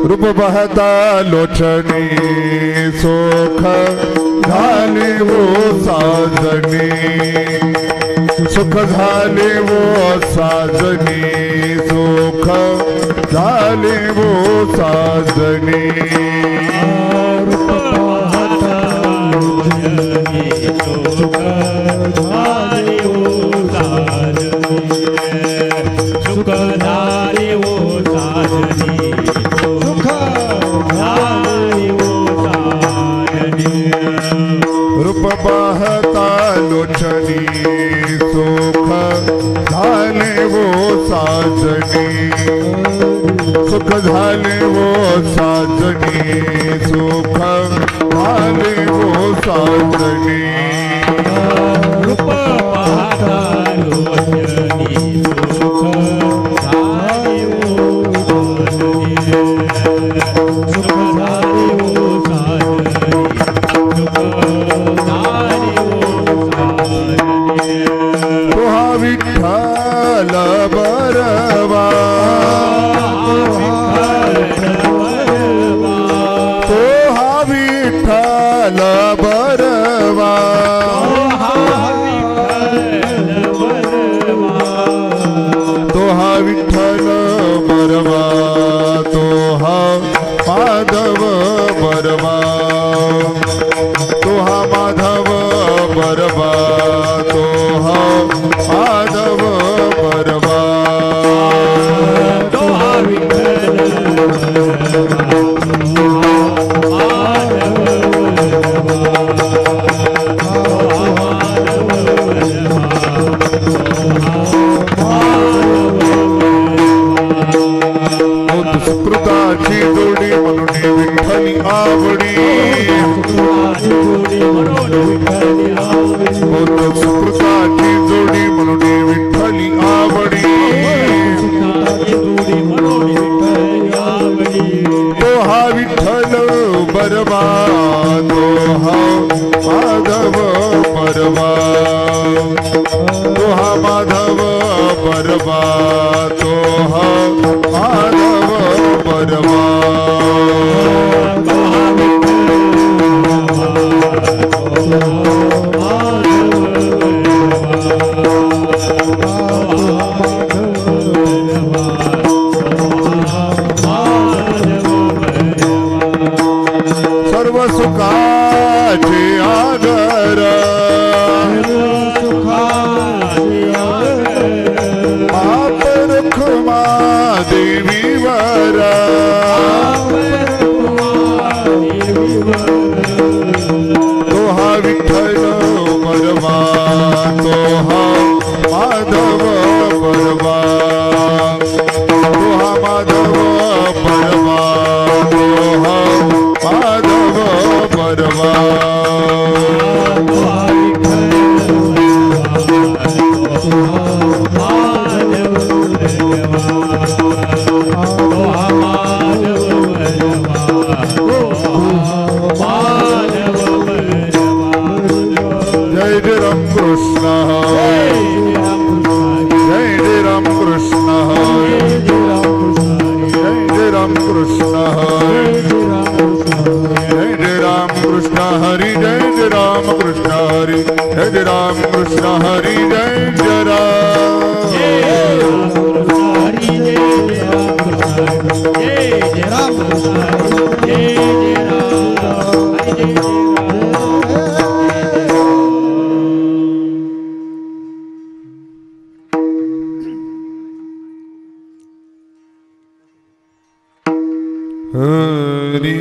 रूप बहता लोचनी सुख झाले वो साजनी सुख झाले वो साजनी सुख झाले वो साजनी रूप बहता लोचनी सुख झाले वो साजनी सुख झाले वो साजनी रूप बहता लोचनी सुख झाले वो साजनी सुख झाले वो साजनी सुख झाले वो साजनी रूप बहता लोचनी सुख झाले वो विठ्ठल बरवा तो हा विठ्ठल बरवा तो हा विठ्ठल बरवा तो हा माधव बरवा तो हा माधव बरवा तो हा माधव बरवा तो हा विठ्ठल सुकृताची जोडी म्हणून विठ्ठली आवडी सुकृताची जोडी म्हणून विठ्ठली आवडी तो हा विठ्ठल बरवा तो हा माधव बरवा तो हा माधव बरवा तो हा माधव बरवा सर्व सुखाचे आगर आप रुखमा देवीवर तो हा विठ्ठल बरवा तो हा माधव बरवा तो हा माधव बरवा तो हा माधव बरवा जय जय राम कृष्ण जय जय राम कृष्ण जय जय राम कृष्ण जय जय राम कृष्ण हरि जय जय राम कृष्ण हरि जय जय राम कृष्ण हरि जय जय राम हरि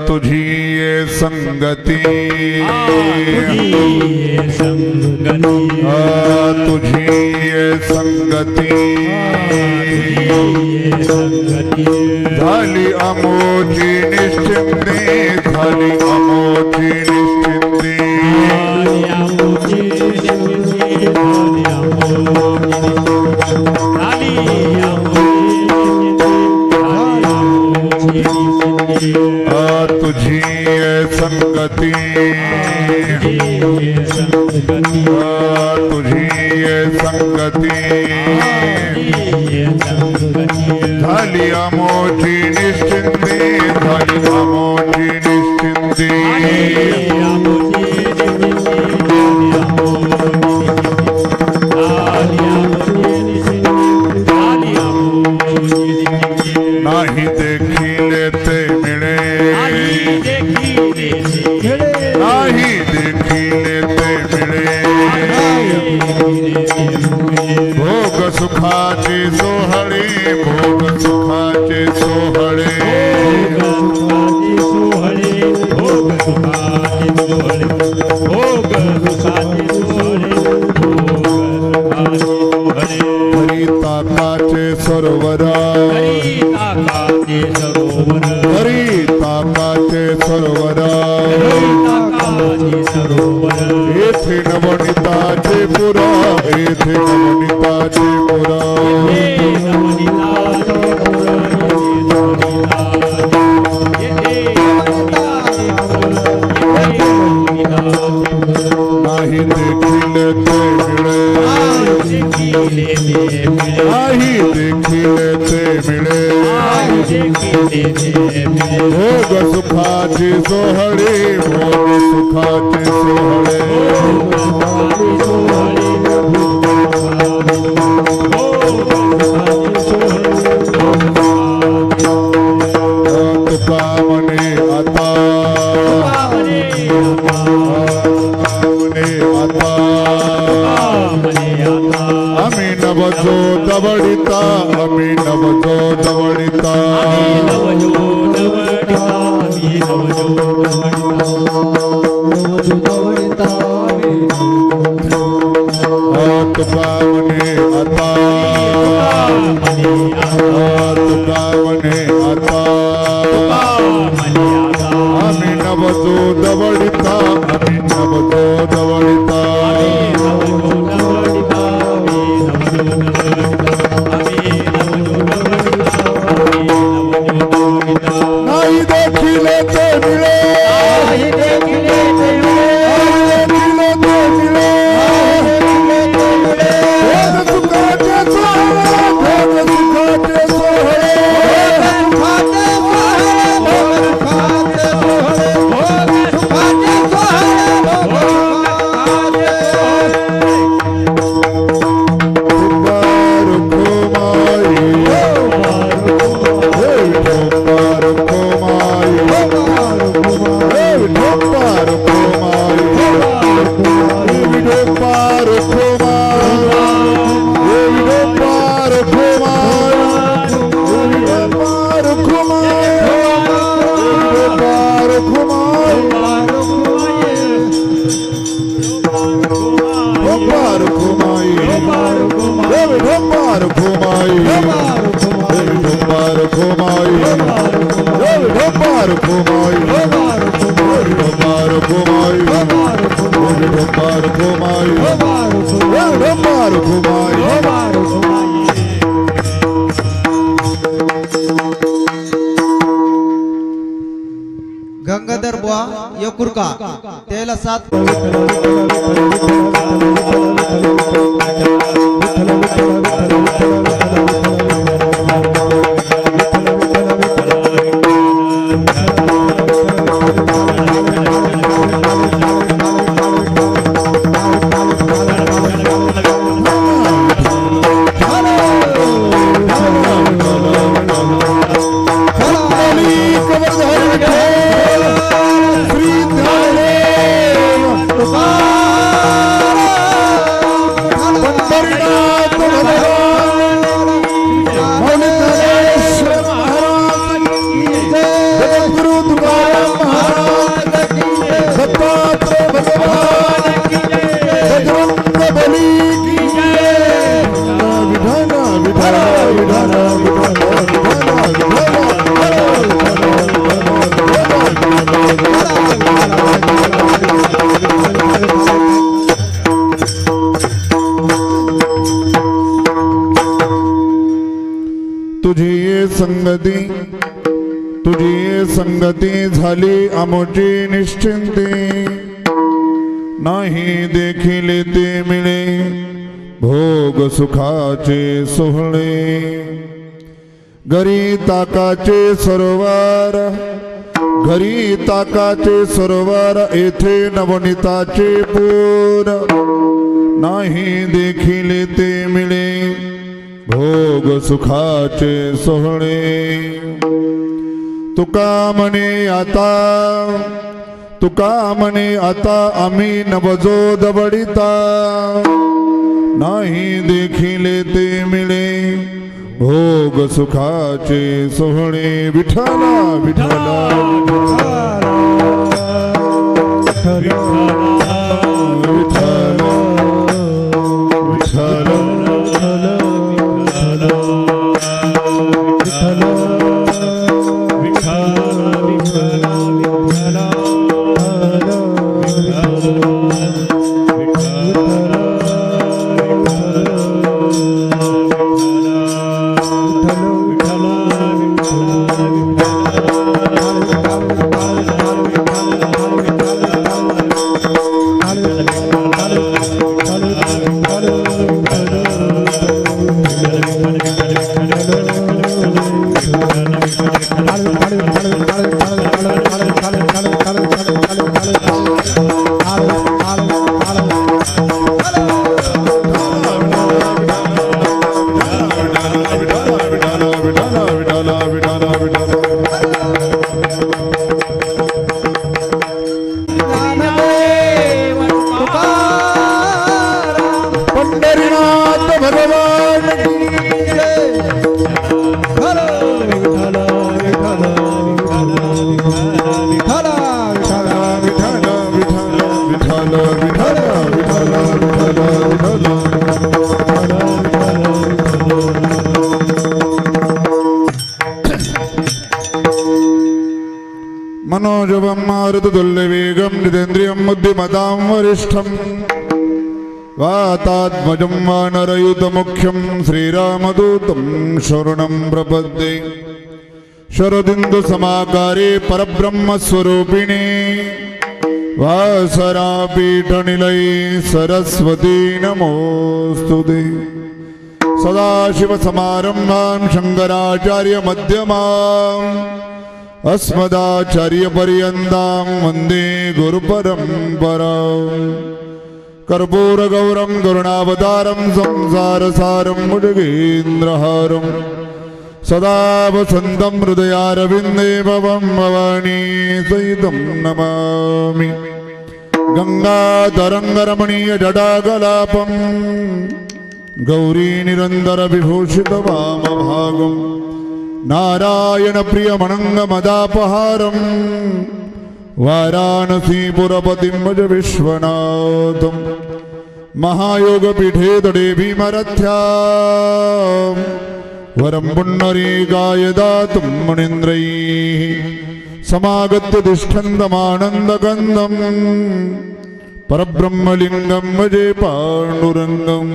तुझी ये संगति तुझी ये संगति झाली अमोची निश्चिंती झाली अमोची निश्चिंती संगती तुझी ये संगती झाली अमोठी निश्चिंती झाली अमोठी निश्चिंती नाही देखिले ते मिळे नाही देखिले ते मिळे भोग सुखाचे सोहळे भोग सुखाचे सोहळे हरी ताकाचे सरोवरा हरी ताकाचे सरोवरा येथे नवनीताचे पुरा येथे नवनीताचे पुरा नाही देखील ते मिळे नाही देखील ते मिळे भोग सुखाचे सोहळे भोग सुखाचे सोहळे तुका म्हणे आता आम्ही नवजो दवडिता आम्ही नवजो दवडिता तुका म्हणे आता तुका म्हणे आता आम्ही नवजो दवडिता आम्ही नवजो दवडिता नाही देखिले ते मिळे नाही देखिले ते मिळे भोग सुखाचे सोहळे भोग सुखाचे सोहळे गंगाधर बुवा यकुरका त्याला 7 तुझी संगती झाली अमुची निश्चिंती नाही देखील ते मिळे भोग सुखाचे सोहळे घरी ताकाचे सरोवर घरी ताकाचे सरोवर येथे नवनीताचे पूर नाही देखील ते मिळे भोग सुखाचे सोहळे तुका म्हणे आता आम्ही नवजो दबडिता नाही देखील ते मिळे भोग सुखाचे सोहळे विठ्ठला विठ्ठला विठ्ठला विठ्ठला पंढरीनाथ भगवान की जय. मनोजवं मारुततुल्यवेगं जितेन्द्रियं बुद्धिमतां वरिष्ठं वातात्मजं वानरयुतमुख्यं श्रीरामदूतं शरणं प्रपद्ये शरदिन्दुसमाकारे परब्रह्मस्वरूपिणे वासरापीठनिलये सरस्वती नमोऽस्तुते सदाशिवसमारम्भां शङ्कराचार्यमध्यमाम् अस्मदाचार्यपर्यन्तां वन्दे गुरुपरम्पराम् कर्पूरगौरं करुणावतारं संसारसारं भुजगेन्द्रहारं सदा वसन्तं हृदयारविन्दे भवं भवानी सहितं नमामि गङ्गातरङ्गरमणीयजटाकलापं गौरीनिरन्तरविभूषितवामभागम् नारायणप्रियमनङ्गमदापहारम् वाराणसीपुरपतिं भज विश्वनाथं महायोगपीठे तडे भीमरथ्यां वरं पुण्डरीकाय दातुं मुनीन्द्रैः समागत्य तिष्ठन्तमानन्दकन्दं परब्रह्मलिङ्गं भजे पाण्डुरङ्गम्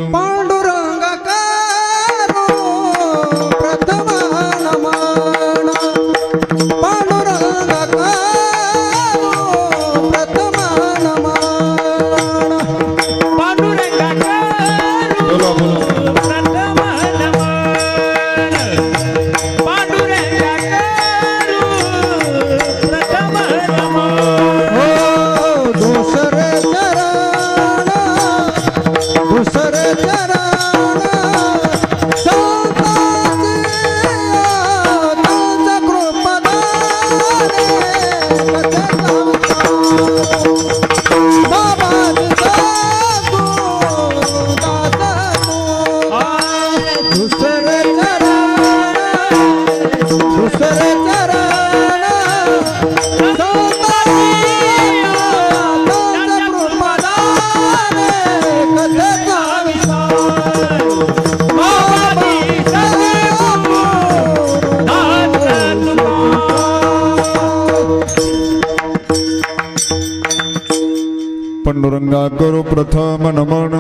पांडुरंगा करो प्रथम नमन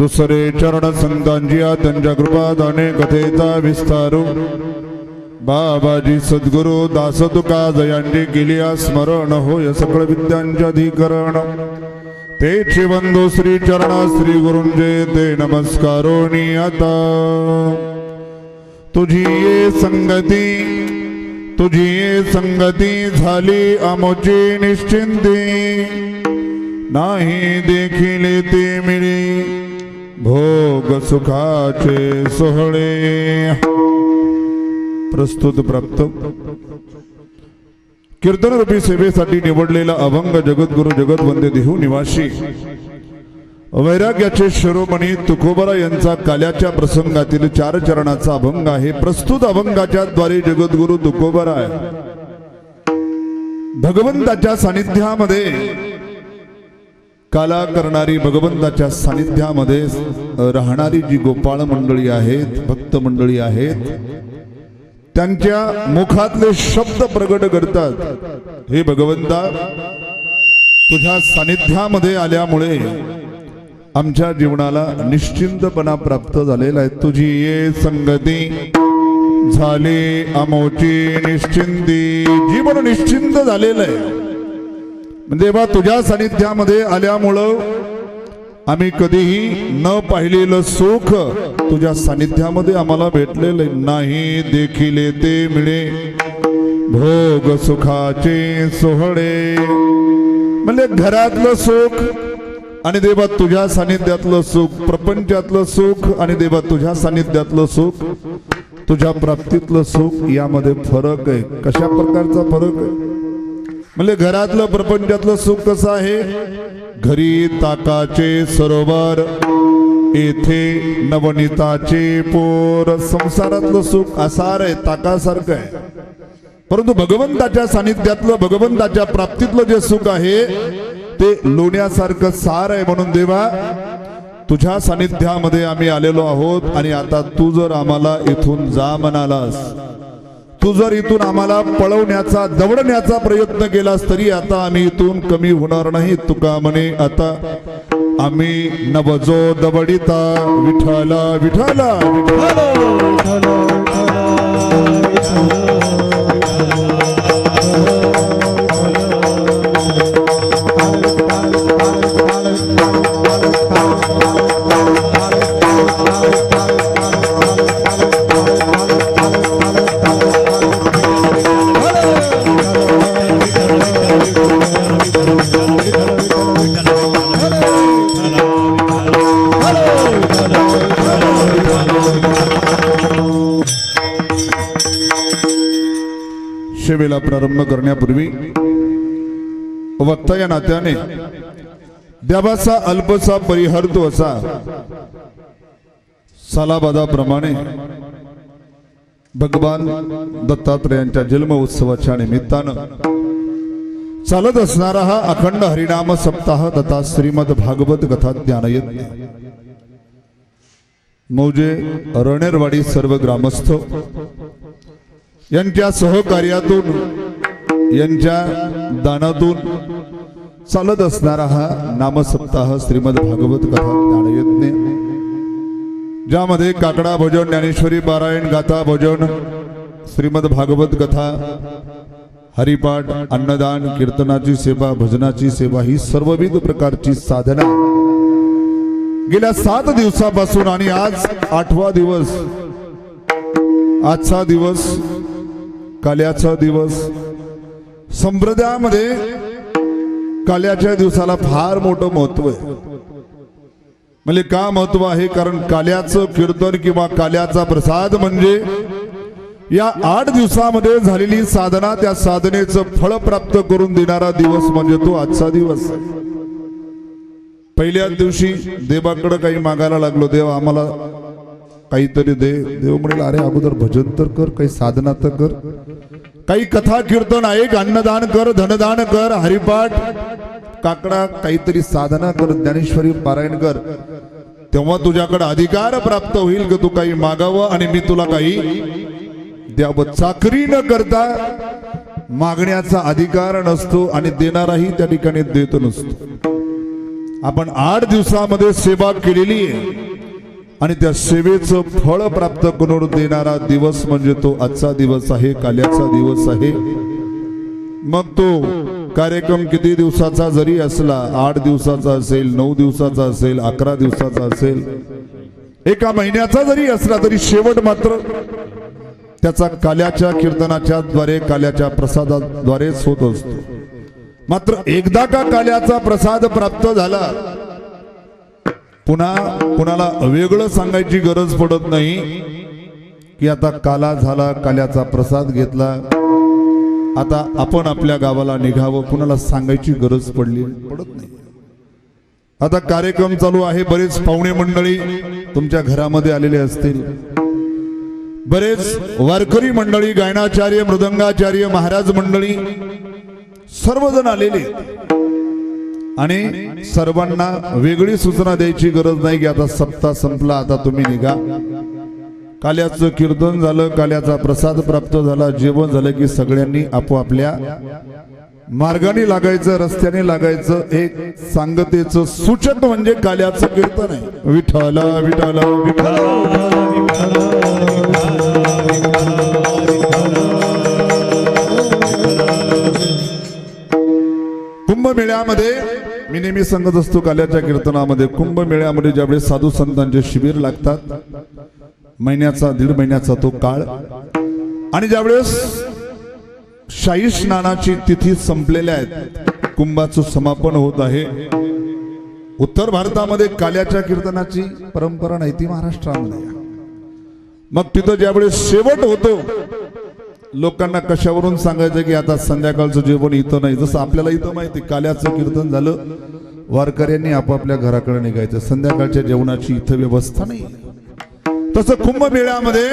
दुसरे चरण संतांची त्यांच्या कृपादाने कथेचा विस्तारू बाबाजी सद्गुरु दास तुका जयांची केली स्मरण होय सकळ विद्यांचे अधिकरण तेची बंधू श्री चरण श्री गुरुंजे ते नमस्कारोनी आता तुझी ये संगती झाली आमोची निश्चिंती नाही देखिले ते मिळी भोग सुखाचे सोहळे प्रस्तुत प्राप्त कीर्तनरूपी सेवेसाठी निवडलेला अभंग जगद्गुरु जगतवंदे देहू निवासी वैराग्याचे शिरोमणी तुकोबरा यांचा काल्याच्या प्रसंगातील 4 चरणाचा अभंग आहे. प्रस्तुत अभंगाच्या द्वारे जगद्गुरु तुकोबरा भगवंताच्या सानिध्यामध्ये काला करणारी, भगवंताच्या सानिध्यामध्ये राहणारी जी गोपाळ मंडळी आहेत, भक्त मंडळी आहेत, त्यांच्या मुखातले शब्द प्रगट करतात. हे भगवंता, तुझ्या सानिध्यामध्ये आल्यामुळे आमच्या जीवनाला निश्चिंतपणा प्राप्त झालेला आहे. तुझी ये संगती झाली आमोची निश्चिंती, जीवन निश्चिंत झालेलं आहे. म्हणजे बा तुझ्या सानिध्यामध्ये आल्यामुळं आम्ही कधीही न पाहिलेलं सुख तुझ्या सानिध्यामध्ये आम्हाला भेटलेलं नाही. देखिले ते मिळे भोग सुखाचे सोहळे, म्हणजे घरातलं सुख आणि देवा तुझ्या सानिध्यातलं सुख, प्रपंचातलं सुख आणि देवा तुझ्या सानिध्यातलं सुख, तुझ्या प्राप्तीतलं सुख, यामध्ये फरक आहे. कशा प्रकारचा फरक आहे? म्हणजे घरातलं प्रपंचातलं सुख कसं आहे? घरी ताकाचे सरोवर, येथे नवनीताचे पोर. संसारातलं सुख आसार आहे, ताकासारखं आहे. परंतु भगवंताच्या सानिध्यातलं, भगवंताच्या प्राप्तीतलं जे सुख आहे ते लोण्यासारखं सार आहे. म्हणून देवा, तुझ्या सानिध्यामध्ये आम्ही आलेलो आहोत आणि आता तू जर आम्हाला इथून जा म्हणालास, तू जर इथून आम्हाला पळवण्याचा, दवडण्याचा प्रयत्न केलास, तरी आता आम्ही इथून कमी होणार नाही. तुका म्हणे आता आम्ही नवजो दवडिता विठ्ठला विठ्ठला सेवेला प्रारंभ करण्यापूर्वी वक्ता या नात्याने द्यावासा अल्पसा परिहर्तो असा सालाबादाप्रमाणे भगवान दत्तात्रयांच्या जन्म उत्सवाच्या निमित्तानं चालत असणारा हा अखंड हरिनाम सप्ताह तथा श्रीमद भागवत कथा ज्ञानयज्ञ मौजे रणेरवाडी सर्व ग्रामस्थ यांच्या सहकार्यातून, यांच्या दानातून चालत असणारा हा नामसप्ताह श्रीमद भागवत कथा ज्ञानयज्ञ, ज्यामध्ये काकडा भजन, ज्ञानेश्वरी पारायण, गाथा भजन, श्रीमद भागवत कथा, हरिपाठ, अन्नदान, कीर्तनाची सेवा, भजनाची सेवा, ही सर्वविध प्रकारची साधना गेल्या 7 दिवसापासून आणि आज 8वा दिवस, आजचा दिवस काल्याचा दिवस. संप्रदायामध्ये काल्याच्या दिवसाला फार मोठं महत्व आहे. म्हणजे का महत्व आहे? कारण काल्याचं कीर्तन किंवा काल्याचा प्रसाद म्हणजे या 8 दिवसामध्ये झालेली साधना, त्या साधनेचं फळ प्राप्त करून देणारा दिवस म्हणजे तो आजचा दिवस. पहिल्याच दिवशी देवाकडे काही मागायला लागलो, देव आम्हाला काहीतरी दे. देव म्हणेल अरे अगोदर भजन तर कर, काही साधना तर कर, काही कथा कीर्तन ऐक, अन्नदान कर, धनदान कर, हरिपाठ, काकडा, काहीतरी साधना कर, ज्ञानेश्वरी पारायण कर. तेव्हा तुझ्याकडे अधिकार प्राप्त होईल की तू काही मागावं आणि मी तुला काही द्यावं. चाकरी न करता मागण्याचा अधिकार नसतो आणि देणाराही त्या ठिकाणी देत नसतो. आपण 8 दिवसामध्ये सेवा केलेली आहे आणि त्या सेवेचं फळ प्राप्त करून देणारा दिवस म्हणजे तो आजचा दिवस आहे, काल्याचा दिवस आहे. मग तो कार्यक्रम किती दिवसाचा जरी असला, 8 दिवसाचा असेल, 9 दिवसाचा असेल, 11 दिवसाचा असेल, 1 महिन्याचा जरी असला तरी शेवट मात्र त्याचा काल्याच्या कीर्तनाच्या द्वारे, काल्याच्या प्रसादाद्वारेच होत असतो. मात्र एकदा का काल्याचा प्रसाद प्राप्त झाला, पुन्हा कुणाला वेगळं सांगायची गरज पडत नाही की आता काला झाला, काल्याचा प्रसाद घेतला, आता आपण आपल्या गावाला निघावं, कुणाला सांगायची गरज पडत नाही. आता कार्यक्रम चालू आहे. बरेच पाहुणे मंडळी तुमच्या घरामध्ये आलेले असतील, बरेच वारकरी मंडळी, गायनाचार्य, मृदंगाचार्य, महाराज मंडळी सर्वजण आलेले. आणि सर्वांना वेगळी सूचना द्यायची गरज नाही की आता सप्ताह संपला, आता तुम्ही निघा. काल्याचं कीर्तन झालं, काल्याचा प्रसाद प्राप्त झाला, जेवण झालं की सगळ्यांनी आपोआपल्या मार्गाने लागायचं, रस्त्याने लागायचं. एक सांगतेचं सूचक म्हणजे काल्याचं कीर्तन आहे. विठ्ठल विठ्ठल विठ्ठल. कुंभमेळ्यामध्ये मी नेहमी सांगत असतो, काल्याच्या कीर्तनामध्ये कुंभमेळ्यामध्ये ज्यावेळेस साधू संतांचे शिबिर लागतात, महिन्याचा 1.5 महिन्याचा तो काळ, आणि ज्यावेळेस शाही स्नानाची तिथी संपलेल्या आहेत, कुंभाचं समापन होत आहे. उत्तर भारतामध्ये काल्याच्या कीर्तनाची परंपरा नाही, ती महाराष्ट्रामध्ये. मग तिथं ज्यावेळेस शेवट होतो, लोकांना कशावरून सांगायचं की आता संध्याकाळचं जेवण इथं नाही. जसं आपल्याला इथं माहिती, काल्याचं कीर्तन झालं, वारकऱ्यांनी आपापल्या घराकडे निघायचं, संध्याकाळच्या जेवणाची इथं व्यवस्था नाही. तसं कुंभमेळ्यामध्ये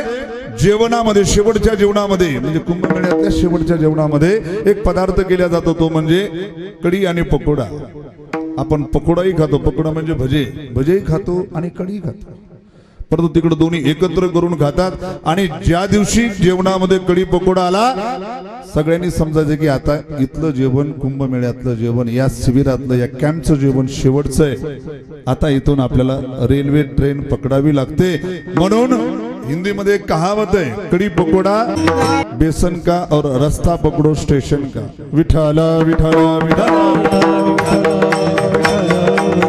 जेवणामध्ये, शेवटच्या जेवणामध्ये, म्हणजे कुंभमेळ्यातल्या शेवटच्या जेवणामध्ये एक पदार्थ केला जातो, तो म्हणजे कढी आणि पकोडा. आपण पकोडाही खातो, पकोडा म्हणजे भजेही खातो आणि कढी खातो, परंतु तिकडे दोन्ही एकत्र करून खातात. आणि ज्या दिवशी जेवणामध्ये कढी पकोडा आला, सगळ्यांनी समजायचं की आता इथलं जेवण, कुंभमेळ्यातलं जेवण, या शिबिरातलं, या कॅम्पचं जेवण शेवटचं आहे. आता इथून आपल्याला रेल्वे ट्रेन पकडावी लागते. म्हणून हिंदीमध्ये एक कहावत आहे, कढी पकोडा बेसन का और रस्ता पकडो स्टेशन का. विठ्ठल विठ्ठल विठ्ठल.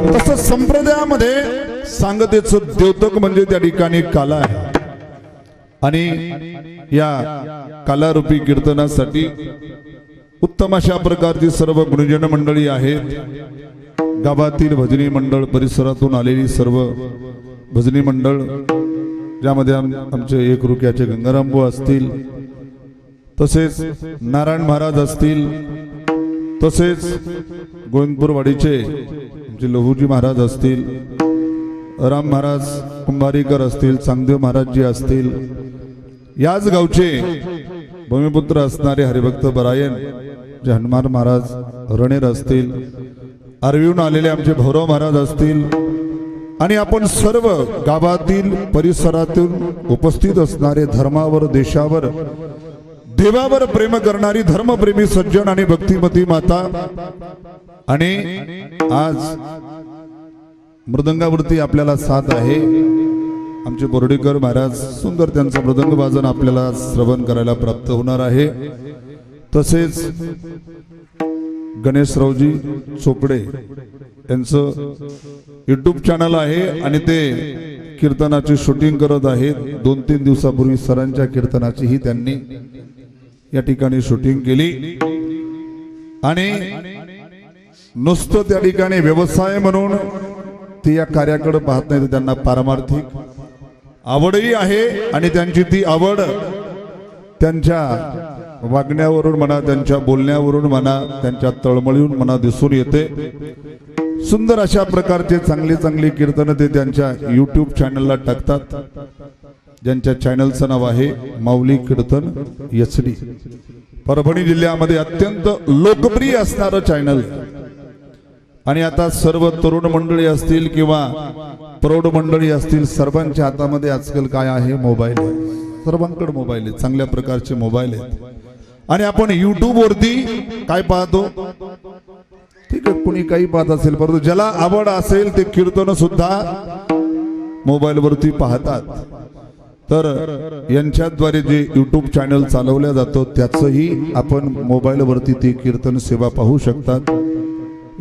तसं संप्रदायामध्ये सांगतेचं द्योतक म्हणजे त्या ठिकाणी काला आहे. आणि या कालारूपी कीर्तनासाठी उत्तम अशा प्रकारची सर्व गुणजन मंडळी आहेत. गावातील भजनी मंडळ, परिसरातून आलेली सर्व भजनी मंडळ, ज्यामध्ये आमचे एक रुक्याचे गंगारामबू असतील, तसेच नारायण महाराज असतील, तसेच गोविंदपूरवाडीचे आमचे लहूजी महाराज असतील, राम महाराज कुंभारीकर असतील, चांगदेव महाराजजी असतील, याच गावचे भूमिपुत्र असणारे हरिभक्त बरायन जे हनुमान महाराज रणेर असतील, आरवीहून आलेले आमचे भैरव महाराज असतील, आणि आपण सर्व गावातील परिसरातून उपस्थित असणारे धर्मावर, देशावर, देवावर प्रेम करणारी धर्मप्रेमी सज्जन आणि भक्तिमती माता. आणि आज मृदंगावरती आपल्याला साथ आहे आमचे बोर्डीकर महाराज. सुंदर त्यांचा मृदंग वाजन आपल्याला श्रवण करायला प्राप्त होणार आहे. तसेच गणेशरावजी चोपडे यांचं युट्यूब चॅनल आहे आणि ते कीर्तनाची शूटिंग करत आहेत. 2-3 दिवसापूर्वी सरांच्या कीर्तनाची ही त्यांनी या ठिकाणी शूटिंग केली. आणि नुसतं त्या ठिकाणी व्यवसाय म्हणून ते या कार्याकडे पाहत नाही, तर त्यांना पारमार्थिक आवडही आहे. आणि त्यांची ती आवड त्यांच्या वागण्यावरून म्हणा, त्यांच्या बोलण्यावरून म्हणा, त्यांच्या तळमळीवरून म्हणा दिसून येते. सुंदर अशा प्रकारचे चांगली चांगली कीर्तन ते त्यांच्या युट्यूब चॅनलला टाकतात, ज्यांच्या चॅनलचं नाव आहे माऊली कीर्तन HD. परभणी जिल्ह्यामध्ये अत्यंत लोकप्रिय असणारं चॅनल. आणि आता सर्व तरुण मंडळी असतील किंवा प्रौढ मंडळी असतील, सर्वांच्या हातामध्ये आजकाल काय आहे, मोबाईल आहे. सर्वांकडे मोबाईल आहे, चांगल्या प्रकारचे मोबाईल आहेत. आणि आपण युट्यूब वरती काय पाहतो, ठीक आहे, कुणी काही पाहत असेल, परंतु ज्याला आवड असेल ते कीर्तन सुद्धा मोबाईलवरती पाहतात, तर यांच्याद्वारे जे यूट्यूब चॅनल चालवल्या जातो त्याचंही आपण मोबाईलवरती ते कीर्तन सेवा पाहू शकतात.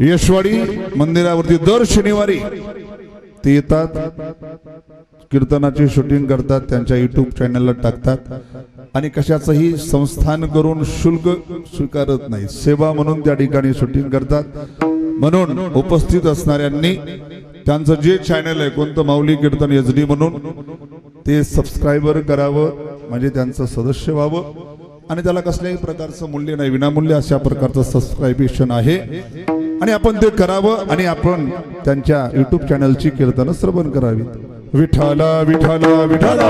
यशवाडी मंदिरावरती दर शनिवारी ते येतात, कीर्तनाची शूटिंग करतात, त्यांच्या यूट्यूब चॅनलला टाकतात आणि कशाचंही संस्थान करून शुल्क स्वीकारत नाही, सेवा म्हणून त्या ठिकाणी शूटिंग करतात. म्हणून उपस्थित असणाऱ्यांनी त्यांचं जे चॅनल आहे कोणतं माऊली कीर्तन HD म्हणून ते सबस्क्रायबर करावं, म्हणजे त्यांचं सदस्य व्हावं आणि त्याला कसल्याही प्रकारचं मूल्य नाही, विनामूल्य अशा प्रकारचं सबस्क्रायबेशन आहे आणि आपण ते करावं आणि आपण त्यांच्या यूट्यूब चॅनलची कीर्तन श्रवण करावी. विठाला विठाला विठाला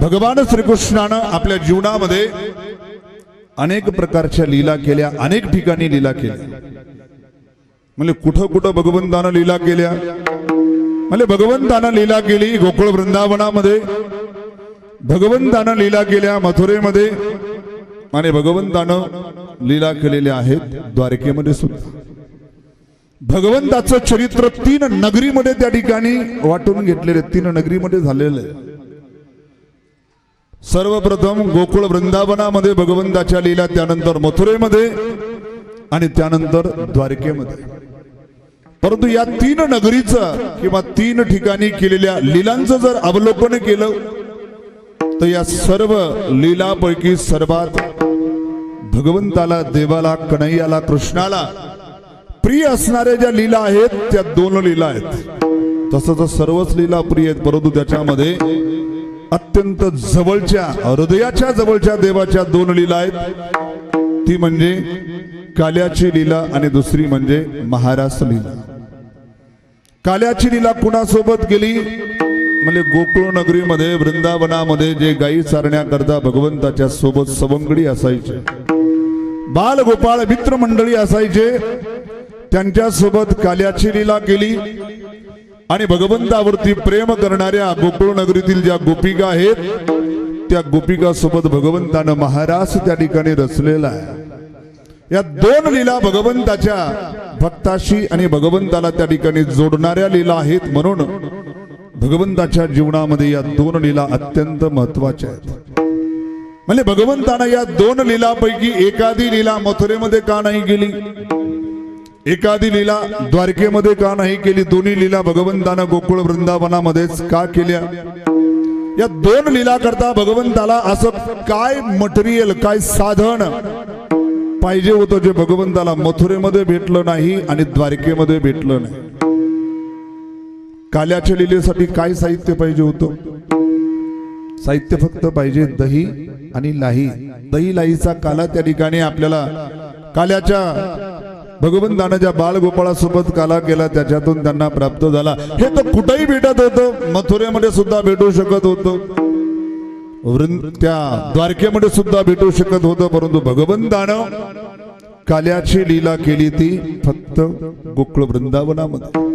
भगवान श्रीकृष्णानं आपल्या जीवनामध्ये अनेक प्रकारच्या लीला केल्या, अनेक ठिकाणी लीला केल्या. म्हणजे कुठं कुठं भगवंतानं लीला केल्या, म्हणजे भगवंतानं लीला केली गोकुळ वृंदावनामध्ये, भगवंतानं लीला केल्या मथुरेमध्ये आणि भगवंतानं लीला केलेल्या आहेत द्वारकेमध्ये सुद्धा. भगवंताचं चरित्र 3 नगरीमध्ये त्या ठिकाणी वाटून घेतलेले, 3 नगरीमध्ये झालेलं आहे. सर्वप्रथम गोकुळ वृंदावनामध्ये भगवंताच्या लीला, त्यानंतर मथुरेमध्ये आणि त्यानंतर द्वारकेमध्ये. परंतु या 3 नगरीचं किंवा 3 ठिकाणी केलेल्या लीलांचं जर अवलोकन केलं तर या सर्व लीलापैकी सर्वात भगवंताला, देवाला, कन्हैयाला, कृष्णाला प्रिय असणाऱ्या ज्या लीला आहेत त्या 2 लीला आहेत. तसं तर सर्वच लीला प्रिय आहेत, परंतु त्याच्यामध्ये अत्यंत जवळच्या, हृदयाच्या जवळच्या देवाच्या 2 लीला आहेत. ती म्हणजे काल्याची लीला आणि दुसरी म्हणजे महारास लीला. काल्याची लीला कुणासोबत केली म्हणजे गोकुळ नगरीमध्ये, वृंदावनामध्ये जे गायी चारण्याकरता भगवंताच्या सोबत सवंगडी असायचे, बाल गोपाळ मित्र मंडळी असायचे, त्यांच्या सोबत काल्याची लीला केली. आणि भगवंतावरती प्रेम करणाऱ्या गोकुळ नगरीतील ज्या गोपिका आहेत त्या गोपिका सोबत भगवंतानं महारास त्या ठिकाणी रचलेला आहे. या 2 लीला भगवंताच्या भक्ताशी आणि भगवंताला त्या ठिकाणी जोडणाऱ्या लीला आहेत. म्हणून भगवंताच्या जीवनामध्ये या 2 लीला अत्यंत महत्वाच्या आहेत. म्हणजे भगवंतानं या 2 लीलापैकी एखादी लीला मथुरेमध्ये का नाही केली, एखादी लीला द्वारकेमध्ये का नाही केली, दोन्ही लीला भगवंतानं गोकुळ वृंदावनामध्येच का केल्या? या 2 लीला करता भगवंताला असं काय मटेरियल, काय साधन पाहिजे होतं जे भगवंताला मथुरेमध्ये भेटलं नाही आणि द्वारकेमध्ये भेटलं नाही? काल्याच्या लीलेसाठी काय साहित्य पाहिजे होतं? साहित्य फक्त पाहिजे दही आणि लाही. दही लाहीचा काला त्या ठिकाणी आपल्याला काल्याच्या भगवंतानं ज्या बालगोपाळासोबत काला केला त्याच्यातून त्यांना प्राप्त झाला. हे तर कुठेही भेटत होतं, मथुरेमध्ये सुद्धा भेटू शकत होतं, त्या द्वारकेमध्ये सुद्धा भेटू शकत होतं, परंतु भगवंतानं काल्याची लीला केली ती फक्त गोकुळ वृंदावनामध्ये.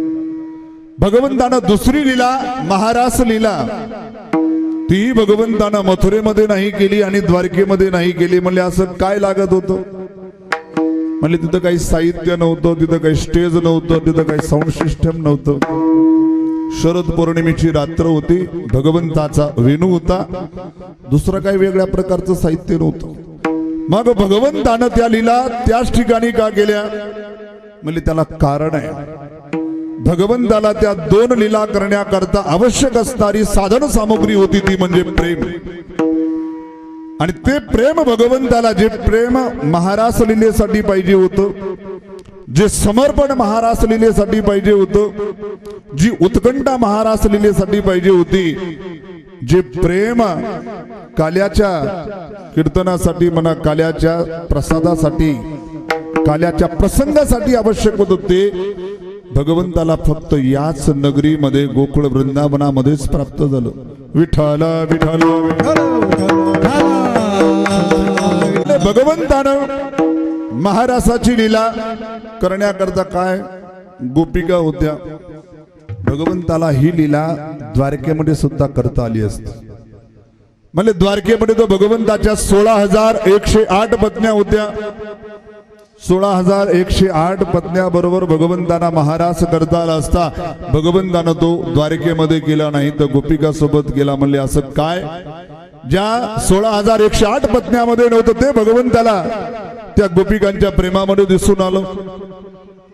भगवंतानं दुसरी लीला महारास लीला ती भगवंतानं मथुरेमध्ये नाही केली आणि द्वारकेमध्ये नाही केली. म्हणजे असं काय लागत होतं? म्हणजे तिथं काही साहित्य नव्हतं, तिथं काही स्टेज नव्हतं, तिथं काही साऊंड सिस्टम नव्हतं. शरद पौर्णिमेची रात्र होती, भगवंताचा वेणू होता, दुसरं काही वेगळ्या प्रकारचं साहित्य नव्हतं. मग भगवंतानं त्या लीला त्याच ठिकाणी का केल्या? म्हणजे त्याला कारण आहे. भगवंताला त्या 2 लीला करण्याकरता आवश्यक असणारी साधन सामग्री होती ती म्हणजे प्रेम. आणि ते प्रेम भगवंताला, जे प्रेम महारास लीलेसाठी पाहिजे होतं, जे समर्पण महारास लीलेसाठी पाहिजे होतं, जी उत्कंठा महारास लीलेसाठी पाहिजे होती, जे प्रेम काल्याच्या कीर्तनासाठी म्हणा, काल्याच्या प्रसादासाठी, काल्याच्या प्रसंगासाठी आवश्यक होतं, ते भगवंताला फक्त याच नगरीमध्ये गोकुळ वृंदावनामध्येच प्राप्त झालं. विठाला विठाला भगवंतानं महारासाची लीला करण्याकरता काय गोपिका होत्या, भगवंताला ही लीला द्वारकेमध्ये सुद्धा करता आली असती. म्हणजे द्वारकेमध्ये तो भगवंताच्या 16,108 पत्न्या होत्या. 16,108 पत्न्याबरोबर भगवंतांना महाराज करता आला असता भगवंतानं तो द्वारकेमध्ये गेला नाही तर गोपिका सोबत गेला. म्हणले असं काय? ज्या 16,108 पत्न्यामध्ये नव्हतं ते भगवंताला त्या गोपिकांच्या प्रेमामध्ये दिसून आलं.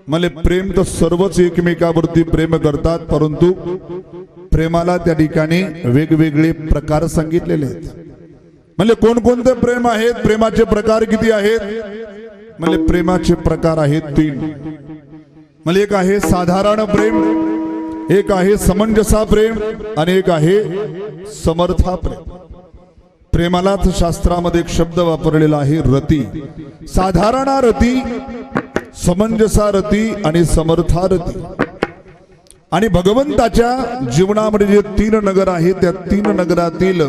म्हणले प्रेम तर सर्वच एकमेकावरती प्रेम करतात, परंतु प्रेमाला त्या ठिकाणी वेगवेगळे प्रकार सांगितलेले आहेत. म्हणले कोणकोणते प्रेम आहेत, प्रेमाचे प्रकार किती आहेत? म्हणले प्रेमाचे प्रकार आहेत 3. म्हणले एक आहे साधारण प्रेम, एक आहे समंजसा प्रेम आणि एक आहे समर्था प्रेम. प्रेमालाच शास्त्रामध्ये एक शब्द वापरलेला आहे रती. साधारण रती, समंजसा रती आणि समर्था रती. आणि भगवंताच्या जीवनामध्ये जे 3 नगर आहेत त्या 3 नगरातील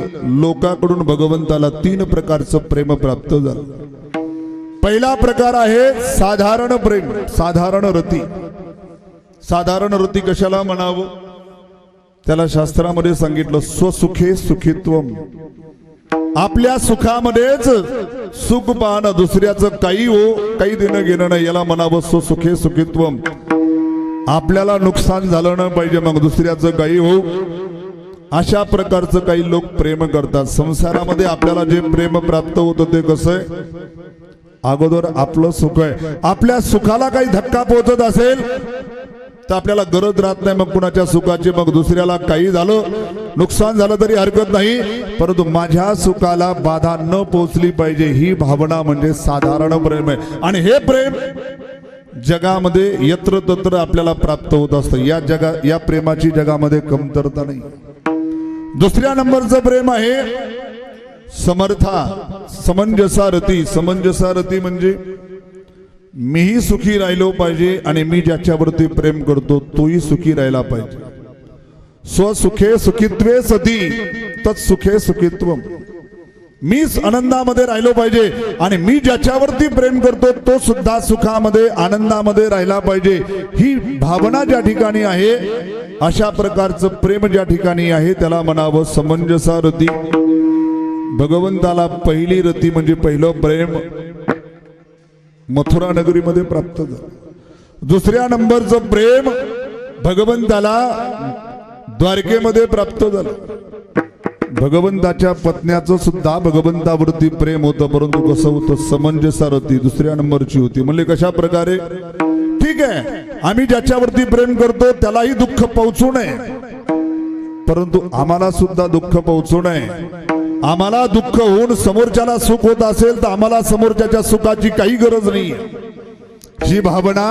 लोकांकडून भगवंताला 3 प्रकारचं प्रेम प्राप्त झालं. पहिला प्रकार आहे साधारण प्रेम, साधारण रती. साधारण रती कशाला म्हणावं? त्याला शास्त्रामध्ये सांगितलं स्वसुखे सुखित्वम. आपल्या सुखामध्येच सुख पाहणं, दुसऱ्याचं काही हो काही देणं घेणं नाही, याला म्हणावं स्वसुखे सुखित्वम. आपल्याला नुकसान झालं नाही पाहिजे, मग दुसऱ्याचं काही हो, अशा प्रकारचं काही लोक प्रेम करतात. संसारामध्ये आपल्याला जे प्रेम प्राप्त होतं ते कसं आहे? अगोदर आपलं सुख आहे. आपल्या सुखाला काही धक्का पोहोचत असेल तर आपल्याला गरज राहत नाही मग कुणाच्या सुखाची. मग दुसऱ्याला काही झालं, नुकसान झालं तरी हरकत नाही, परंतु माझ्या सुखाला बाधा न पोहोचली पाहिजे ही भावना म्हणजे साधारण प्रेम आहे. आणि हे प्रेम जगामध्ये यत्र तत्र आपल्याला प्राप्त होत असतं. या प्रेमाची जगामध्ये कमतरता नाही. दुसऱ्या नंबरचं प्रेम आहे समर्था, समंजसा रती. समंजसा रती म्हणजे मीही सुखी राहिलो पाहिजे आणि मी ज्याच्यावरती प्रेम करतो तोही सुखी राहिला पाहिजे. स्वसुखे सुखित्वे सती तत्सुखे सुखित्वम. मीच आनंदामध्ये राहिलो पाहिजे आणि मी ज्याच्यावरती प्रेम करतो तो सुद्धा सुखामध्ये आनंदामध्ये राहिला पाहिजे. ही भावना ज्या ठिकाणी आहे, अशा प्रकारचं प्रेम ज्या ठिकाणी आहे त्याला म्हणावं समंजसा रती. भगवंताला पहिली रती म्हणजे पहिलं प्रेम मथुरा नगरीमध्ये प्राप्त झालं. दुसऱ्या नंबरचं प्रेम भगवंताला द्वारकेमध्ये प्राप्त झालं. भगवंताच्या पत्न्याचं सुद्धा भगवंतावरती प्रेम होतं, परंतु कसं होतं? समंजसा रती दुसऱ्या नंबरची होती. म्हणजे कशा प्रकारे? ठीक आहे, आम्ही ज्याच्यावरती प्रेम करतो त्यालाही दुःख पोहोचू नये, परंतु आम्हाला सुद्धा दुःख पोहोचू नये. आम्हाला दुःख होऊन समोरच्याला सुख होत असेल तर आम्हाला समोरच्याच्या सुखाची काही गरज नाही. ही भावना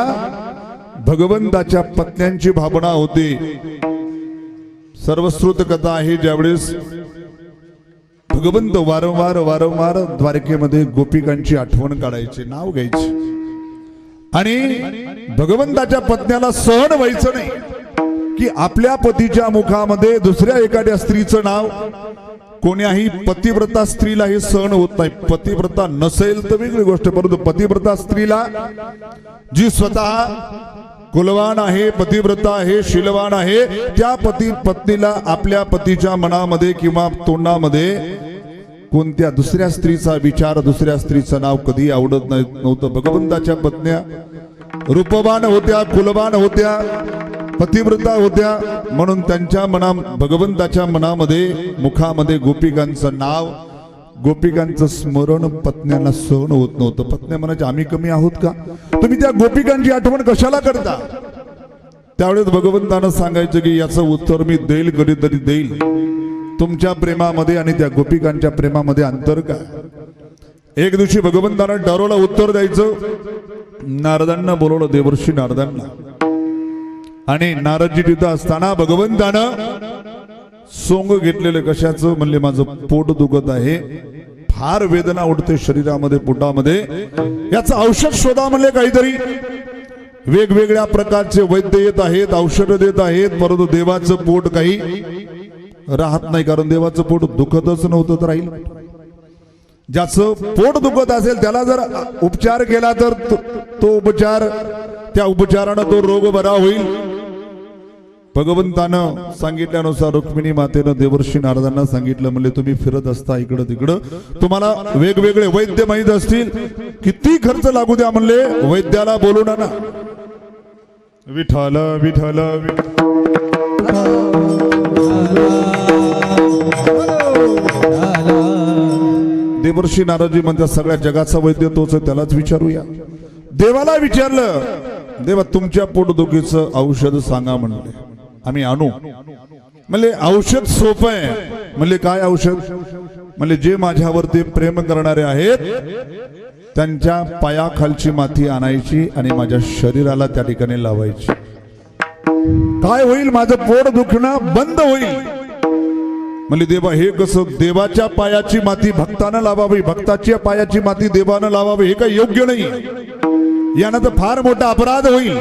भगवंताच्या पत्न्यांची भावना होती. सर्वश्रुत कथा आहे, ज्यावेळेस भगवंत वारंवार द्वारकेमध्ये गोपिकांची आठवण काढायचे, नाव घ्यायचे आणि भगवंताच्या पत्न्याला सहन व्हायचं नाही की आपल्या पतीच्या मुखामध्ये दुसऱ्या एखाद्या स्त्रीचं नाव. कोण्याही पतिव्रता स्त्रीला हे सहन होत नाही. पतिव्रता नसेल तर वेगळी गोष्ट, परंतु पतिव्रता स्त्रीला जी स्वतः कुलवान आहे, पतिव्रता आहे, शीलवान आहे, त्या पत्नीला आपल्या पतीच्या मनामध्ये किंवा तोंडामध्ये कोणत्या दुसऱ्या स्त्रीचा विचार, दुसऱ्या स्त्रीचं नाव कधी आवडत नव्हतं. भगवंताच्या पत्न्या रूपवान होत्या, कुलवान होत्या, पतिव्रता होत्या, म्हणून त्यांच्या भगवंताच्या मनामध्ये मुखामध्ये गोपिकांचं नाव, गोपिकांचं स्मरण पत्न्यांना सहन होत नव्हतं. पत्न्या म्हणायच्या आम्ही कमी आहोत का? तुम्ही त्या गोपिकांची आठवण कशाला करता? त्यावेळेस भगवंतानं सांगायचं की याचं उत्तर मी देईल, कधीतरी देईल. तुमच्या प्रेमामध्ये आणि त्या गोपिकांच्या प्रेमामध्ये अंतर काय? एक दिवशी भगवंतानं ठरवलं उत्तर द्यायचं. नारदांना बोलवलं, देवर्षी नारदांना. आणि नारदजी तिथं असताना भगवंतानं सोंग घेतलेलं. कशाचं? म्हणले माझं पोट दुखत आहे, फार वेदना उठते शरीरामध्ये, पोटामध्ये, याचं औषध शोधा. म्हणले काहीतरी. वेगवेगळ्या प्रकारचे वैद्य येत आहेत, औषध देत आहेत, परंतु देवाचं पोट काही राहत नाही, कारण देवाचं पोट दुखतच नव्हतं तर राहील. ज्याचं पोट दुखत असेल त्याला जर उपचार केला तर तो उपचार, त्या उपचारानं तो रोग बरा होईल. भगवंतानं सांगितल्यानुसार रुक्मिणी मातेनं देवर्षी नारदांना सांगितलं, म्हणले तुम्ही फिरत असता इकडं तिकडं, तुम्हाला वेगवेगळे वैद्य माहीत असतील, किती खर्च लागू द्या म्हणले, वैद्याला बोलून आणा. विठ्ठल विठ्ठल देवर्षी नारदजी म्हणतात सगळ्या जगाचा वैद्य तोच आहे, त्यालाच विचारूया. देवाला विचारलं, देवा तुमच्या पोटदुखीचं औषध सांगा म्हणले, आम्ही आणू. म्हणले औषध सोपं आहे. म्हणले काय औषध? म्हणले जे माझ्यावरती प्रेम करणारे आहेत त्यांच्या पायाखालची माती आणायची आणि माझ्या शरीराला त्या ठिकाणी लावायची. काय होईल? माझं पोट दुखणं बंद होईल. म्हणले देवा हे कसं? देवाच्या पायाची माती भक्तानं लावावी, भक्ताच्या पायाची माती देवानं लावावी, हे काही योग्य नाही, यानं तर फार मोठा अपराध होईल.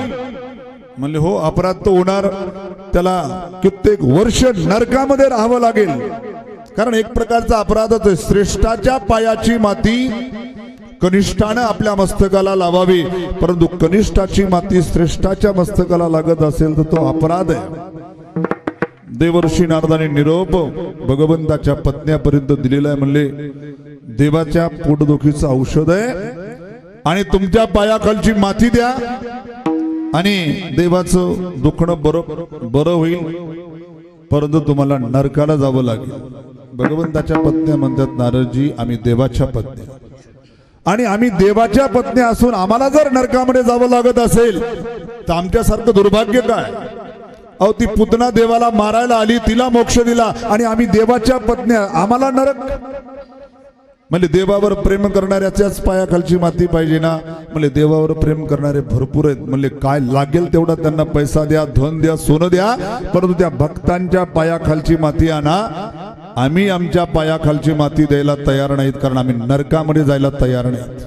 म्हणले हो अपराध तो होणार, त्याला कित्येक वर्ष नरकामध्ये राहावं लागेल, कारण एक प्रकारचा अपराधच आहे. श्रेष्ठाच्या पायाची माती कनिष्ठानं आपल्या मस्तकाला लावावी, परंतु कनिष्ठाची माती श्रेष्ठाच्या मस्तकाला लागत असेल तर तो अपराध आहे. देवर्षी नारदाने निरोप भगवंताच्या पत्न्यापर्यंत दिलेला आहे. म्हणले देवाच्या पोटदुखीचं औषध आहे आणि तुमच्या पायाखालची माती द्या आणि देवाचं दुखणं बरं होईल, परंतु तुम्हाला नरकाला जावं लागेल. भगवंताच्या पत्न्या म्हणतात नारदजी आम्ही देवाच्या पत्न्या, आणि आम्ही देवाच्या पत्न्या असून आम्हाला जर नरकामध्ये जावं लागत असेल तर आमच्यासारखं दुर्भाग्य काय? अहो ती पुतना देवाला मारायला आली, तिला मोक्ष दिला, आणि आम्ही देवाच्या पत्न्या, आम्हाला नरक. म्हणजे देवावर प्रेम करणाऱ्याच्याच पायाखालची माती पाहिजे ना? म्हणजे देवावर प्रेम करणारे भरपूर आहेत. म्हणजे काय लागेल तेवढा त्यांना पैसा द्या, धन द्या, सोनं द्या, परंतु त्या भक्तांच्या पायाखालची माती आणा. आम्ही आमच्या पायाखालची माती द्यायला तयार नाहीत, कारण आम्ही नरकामध्ये जायला तयार नाहीत.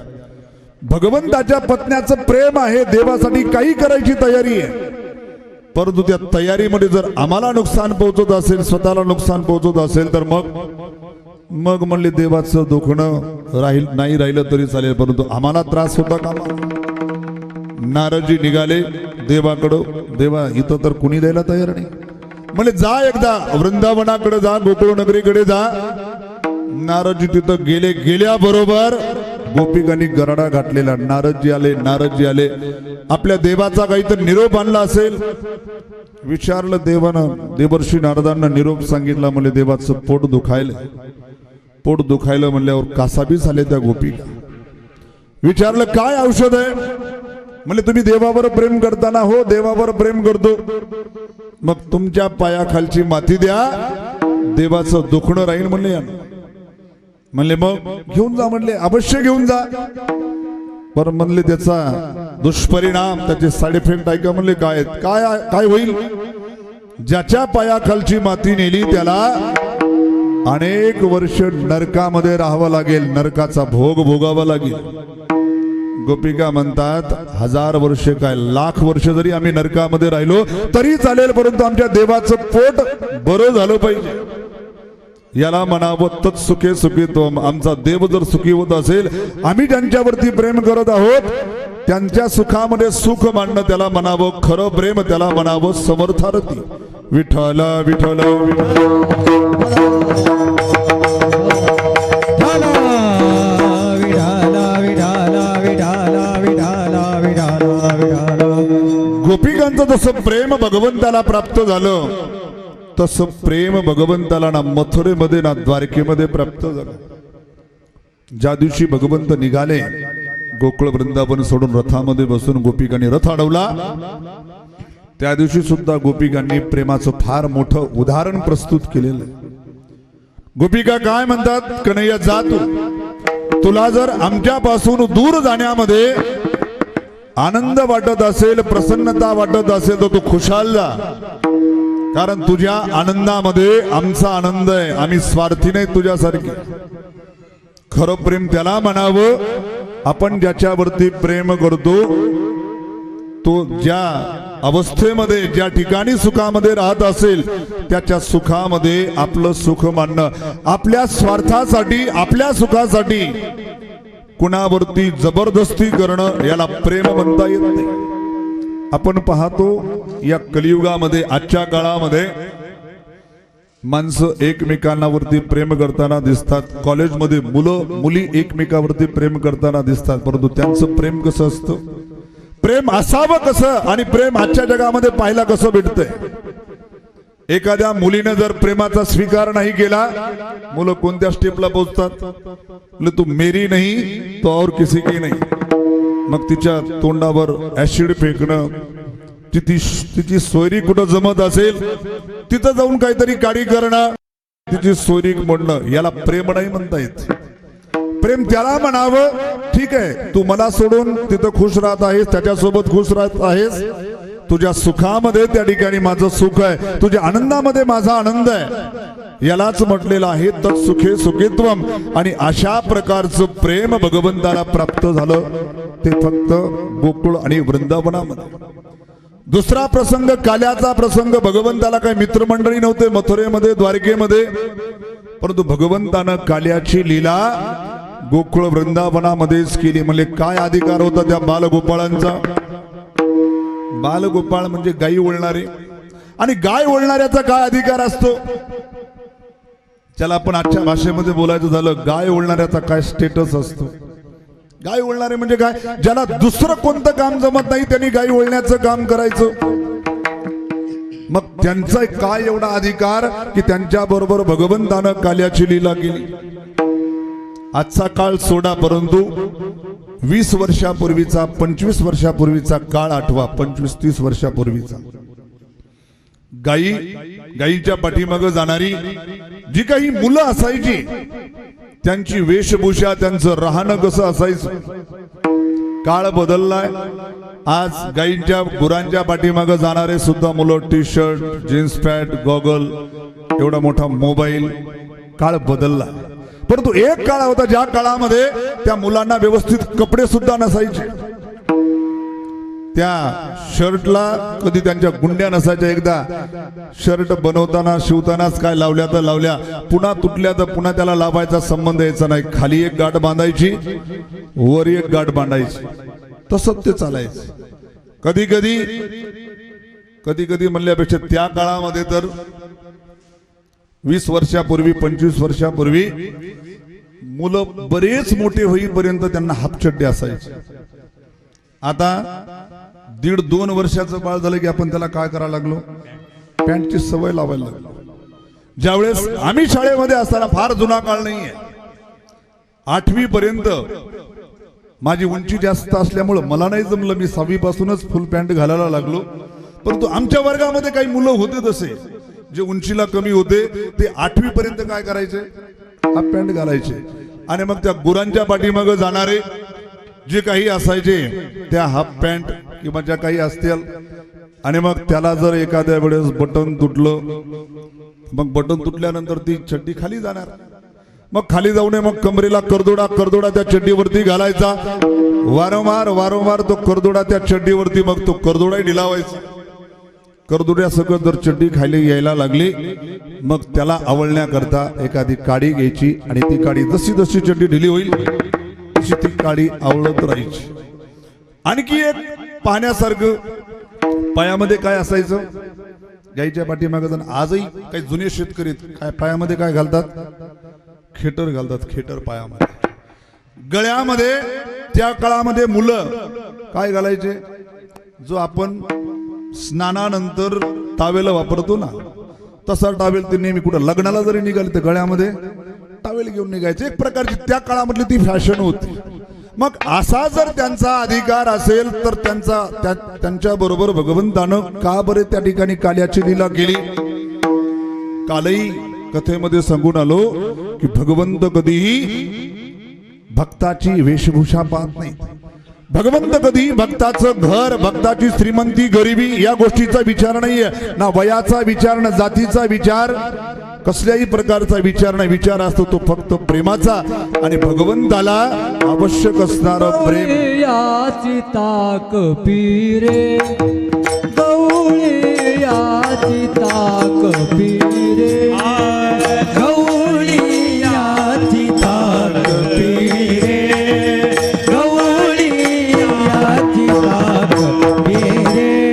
भगवंताच्या पत्न्याचं प्रेम आहे, देवासाठी काही करायची तयारी आहे, परंतु त्या तयारीमध्ये जर आम्हाला नुकसान पोहोचत असेल, स्वतःला नुकसान पोहोचत असेल तर मग म्हणले देवाचं दुखणं नाही राहिलं तरी चालेल, परंतु आम्हाला त्रास होता कामा. नारदजी निघाले देवाकडं. देवा इथं तर कुणी द्यायला तयार नाही. म्हणजे जा एकदा वृंदावनाकडे जा, गोकुळ नगरीकडे जा. नारदजी तिथं गेले. गेल्याबरोबर गोपिकांनी गराडा घातलेला. नारदजी आले. आपल्या देवाचा काहीतरी निरोप आणला असेल. विचारलं देवानं, देवर्षी नारदांना निरोप सांगितला. म्हणजे देवाचं पोट दुखायलं म्हणल्यावर कासाबीस आले त्या गोपिका. विचारलं काय औषध आहे? म्हणजे तुम्ही देवावर प्रेम करताना? हो देवावर प्रेम करतो. मग तुमच्या पायाखालची माती द्या, देवाचं दुखणं राहील म्हणले. म्हणले मग घेऊन जा. म्हणले अवश्य घेऊन जा, पर म्हणले त्याचा दुष्परिणाम, त्याचे साईड इफेक्ट ऐका. म्हणले काय होईल? ज्याच्या पायाखालची माती नेली त्याला अनेक वर्ष नरकामध्ये राहावं लागेल, नरकाचा भोग भोगावा लागेल. गोपिका म्हणतात 1000 वर्ष काय लाख वर्ष जरी आम्ही नरकामध्ये राहिलो तरी चालेल, परंतु आमच्या देवाचं पोट बरं झालं पाहिजे. याला म्हणावं तत् सुखे सुखित्वम. आमचा देव जर सुखी होत असेल, आम्ही ज्यांच्यावरती प्रेम करत आहोत त्यांच्या सुखामध्ये सुख मानणं त्याला म्हणावं खरं प्रेम, त्याला म्हणावं समर्थारती. विठ्ठल विठ्ठल गोपिकांचं जसं प्रेम भगवंताला प्राप्त झालं तसं प्रेम भगवंताला ना मथुरेमध्ये ना द्वारकेमध्ये प्राप्त झालं. ज्या दिवशी भगवंत निघाले गोकुळ वृंदावन सोडून रथामध्ये बसून गोपिकांनी रथ अडवला, त्या दिवशी सुद्धा गोपिकांनी प्रेमाचं फार मोठं उदाहरण प्रस्तुत केलेलं. गोपिका काय म्हणतात? कन्हैया जा तू, तुला जर आमच्यापासून दूर जाण्यामध्ये आनंद वाटत असेल, प्रसन्नता वाटत असेल तर तू खुशाल जा, कारण तुझ्या आनंदामध्ये आमचा आनंद आहे. आम्ही स्वार्थी नाही तुझ्यासारखी. खरं प्रेम त्याला म्हणावं आपण ज्याच्यावरती प्रेम करतो तो ज्या अवस्थेमध्ये ज्या ठिकाणी सुखामध्ये राहत असेल त्याच्या सुखामध्ये आपलं सुख मानणं. आपल्या स्वार्थासाठी आपल्या सुखासाठी कुणावरती जबरदस्ती करणं याला प्रेम म्हणता येत नाही. आपण पाहतो या कलियुगामध्ये आजच्या काळामध्ये माणसं एकमेकांवरती प्रेम करताना दिसतात. कॉलेजमध्ये मुलं मुली एकमेकावरती प्रेम करताना दिसतात. परंतु त्यांचं प्रेम कसं असतं, प्रेम असावं कसं आणि प्रेम आजच्या जगामध्ये पाहायला कसं भेटतंय. एखाद्या मुलीने जर प्रेमाचा स्वीकार नाही केला, मुलं कोणत्या स्टेपला पोहोचतात, तू मेरी नाही तो और किसी की नाही. मग तिच्या तोंडावर ऍसिड फेकणं, तिची सोयरी कुठं जमत असेल तिथं जाऊन काहीतरी काडी करणं, तिची सोयरी म्हणणं, याला प्रेम नाही म्हणता येत. प्रेम त्याला म्हणावं, ठीक आहे तू मला सोडून तिथं खुश राहत आहेस, त्याच्यासोबत खुश राहत आहेस, तुझ्या सुखामध्ये त्या ठिकाणी माझं सुख आहे, तुझ्या आनंदामध्ये माझा आनंद आहे, यालाच म्हटलेलं आहे तत् सुखे सुखित्वम. आणि अशा प्रकारचं प्रेम भगवंताला प्राप्त झालं ते फक्त गोकुळ आणि वृंदावनामध्ये. दुसरा प्रसंग काल्याचा प्रसंग. भगवंताला काही मित्रमंडळी नव्हते मथुरेमध्ये द्वारकेमध्ये, परंतु भगवंतानं काल्याची लीला गोकुळ वृंदावनामध्येच केली. म्हणजे काय अधिकार होता त्या बालगोपाळांचा. बालगोपाळ म्हणजे गायी ओळणारे, आणि गाय ओळणाऱ्याचा काय अधिकार असतो, ज्याला आपण आजच्या भाषेमध्ये बोलायचं झालं गाय ओळणाऱ्याचा काय स्टेटस असतो. गाय ओळणारे म्हणजे काय, ज्याला दुसरं कोणतं काम जमत नाही त्यांनी गाय ओळण्याचं काम करायचं. मग त्यांचा काय एवढा अधिकार की त्यांच्या बरोबर भगवंतानं काल्याची लीला केली. आजचा काळ सोडा, परंतु 20 वर्षापूर्वीचा 25 वर्षापूर्वीचा काळ आठवा. 25-30 वर्षापूर्वीचा गायीच्या पाठीमागं जाणारी जी काही मुलं असायची, त्यांची वेशभूषा, त्यांचं राहणं कसं असायचं. काळ बदललाय. आज गायींच्या गुरांच्या पाठीमागं जाणारे सुद्धा मुलं T shirt, jeans pant, goggle, एवढा मोठा मोबाईल. काळ बदलला. परंतु एक काळ होता ज्या काळामध्ये त्या मुलांना व्यवस्थित कपडे सुद्धा नसायचे. त्या शर्टला कधी त्यांच्या गुंड्या नसायच्या. एकदा शर्ट बनवताना शिवतानाच काय लावल्या तर लावल्या, पुन्हा तुटल्या तर पुन्हा त्याला लावायचा संबंध यायचा नाही. खाली एक गाठ बांधायची, वर एक गाठ बांधायची, तसंच ते चालायचं. कधी कधी म्हणल्यापेक्षा त्या काळामध्ये तर 20 वर्षापूर्वी 25 वर्षापूर्वी मुलं बरेच मोठे होईपर्यंत त्यांना हाफचड्डी असायची. आता 1.5-2 वर्षाचं बाळ झालं की आपण त्याला काय करायला लागलो, पॅन्टची सवय लावायला लागलो. ज्यावेळेस आम्ही शाळेमध्ये असताना, फार जुना काळ नाहीये, 8वी पर्यंत माझी उंची जास्त असल्यामुळे मला नाही जमलं, मी 6वी पासूनच फुल पॅन्ट घालायला लागलो. परंतु आमच्या वर्गामध्ये काही मुलं होते तसे जे उंचीला कमी होते, ते 8वी पर्यंत काय करायचे, हाफ पॅन्ट घालायचे. आणि मग त्या गुरांच्या पाठीमागं जाणारे जे काही असायचे त्या हाफ पॅन्ट किंवा ज्या काही असतील, आणि मग त्याला जर एखाद्या वेळेस बटन तुटलं, मग बटन तुटल्यानंतर ती चड्डी खाली जाणार. मग खाली जाऊ नये, मग कमरेला करदोडा त्या चड्डीवरती घालायचा. वारंवार तो करदोडा त्या चड्डीवरती, मग तो करदोडाही ढिलावायचा. करदोड्यासकट जर चड्डी खाली यायला लागली, मग त्याला आवळण्याकरता एखादी काडी घ्यायची, आणि ती काडी जशी जशी चड्डी ढिली होईल तशी ती काडी आवळत राहायची. आणखी एक पाहण्यासारखं, पायामध्ये काय असायचं, गाईच्या पाठीमागे जण आजही काही जुने शेतकरी काय पायामध्ये काय घालतात, खेटर घालतात. खेटर पायामध्ये. गळ्यामध्ये त्या काळामध्ये मुलं काय घालायचे, जो आपण स्नानानंतर टावेल वापरतो ना, तसा टावेल ते नेहमी कुठं लग्नाला जरी निघाले तर गळ्यामध्ये टावेल घेऊन निघायचे. एक प्रकारची त्या काळामधली ती फॅशन होती. मग असा जर त्यांचा अधिकार असेल तर त्यांच्या बरोबर भगवंतानं का बरे त्या ठिकाणी काल्याची लीला केली. कालही कथेमध्ये सांगून आलो की भगवंत कधीही भक्ताची वेशभूषा पाहत नाही. भगवंत कधी भक्ताचं घर, भक्ताची श्रीमंती गरिबी या गोष्टीचा विचार नाहीये. ना वयाचा विचार, ना जातीचा विचार, कसल्याही प्रकारचा विचार नाही. विचार असतो तो फक्त प्रेमाचा, आणि भगवंताला आवश्यक असणारं प्रेम. याची ताक पीरे, गवळी याची ताक पीरे, गवळी याची ताक पीरे, गवळी याची ताक पीरे.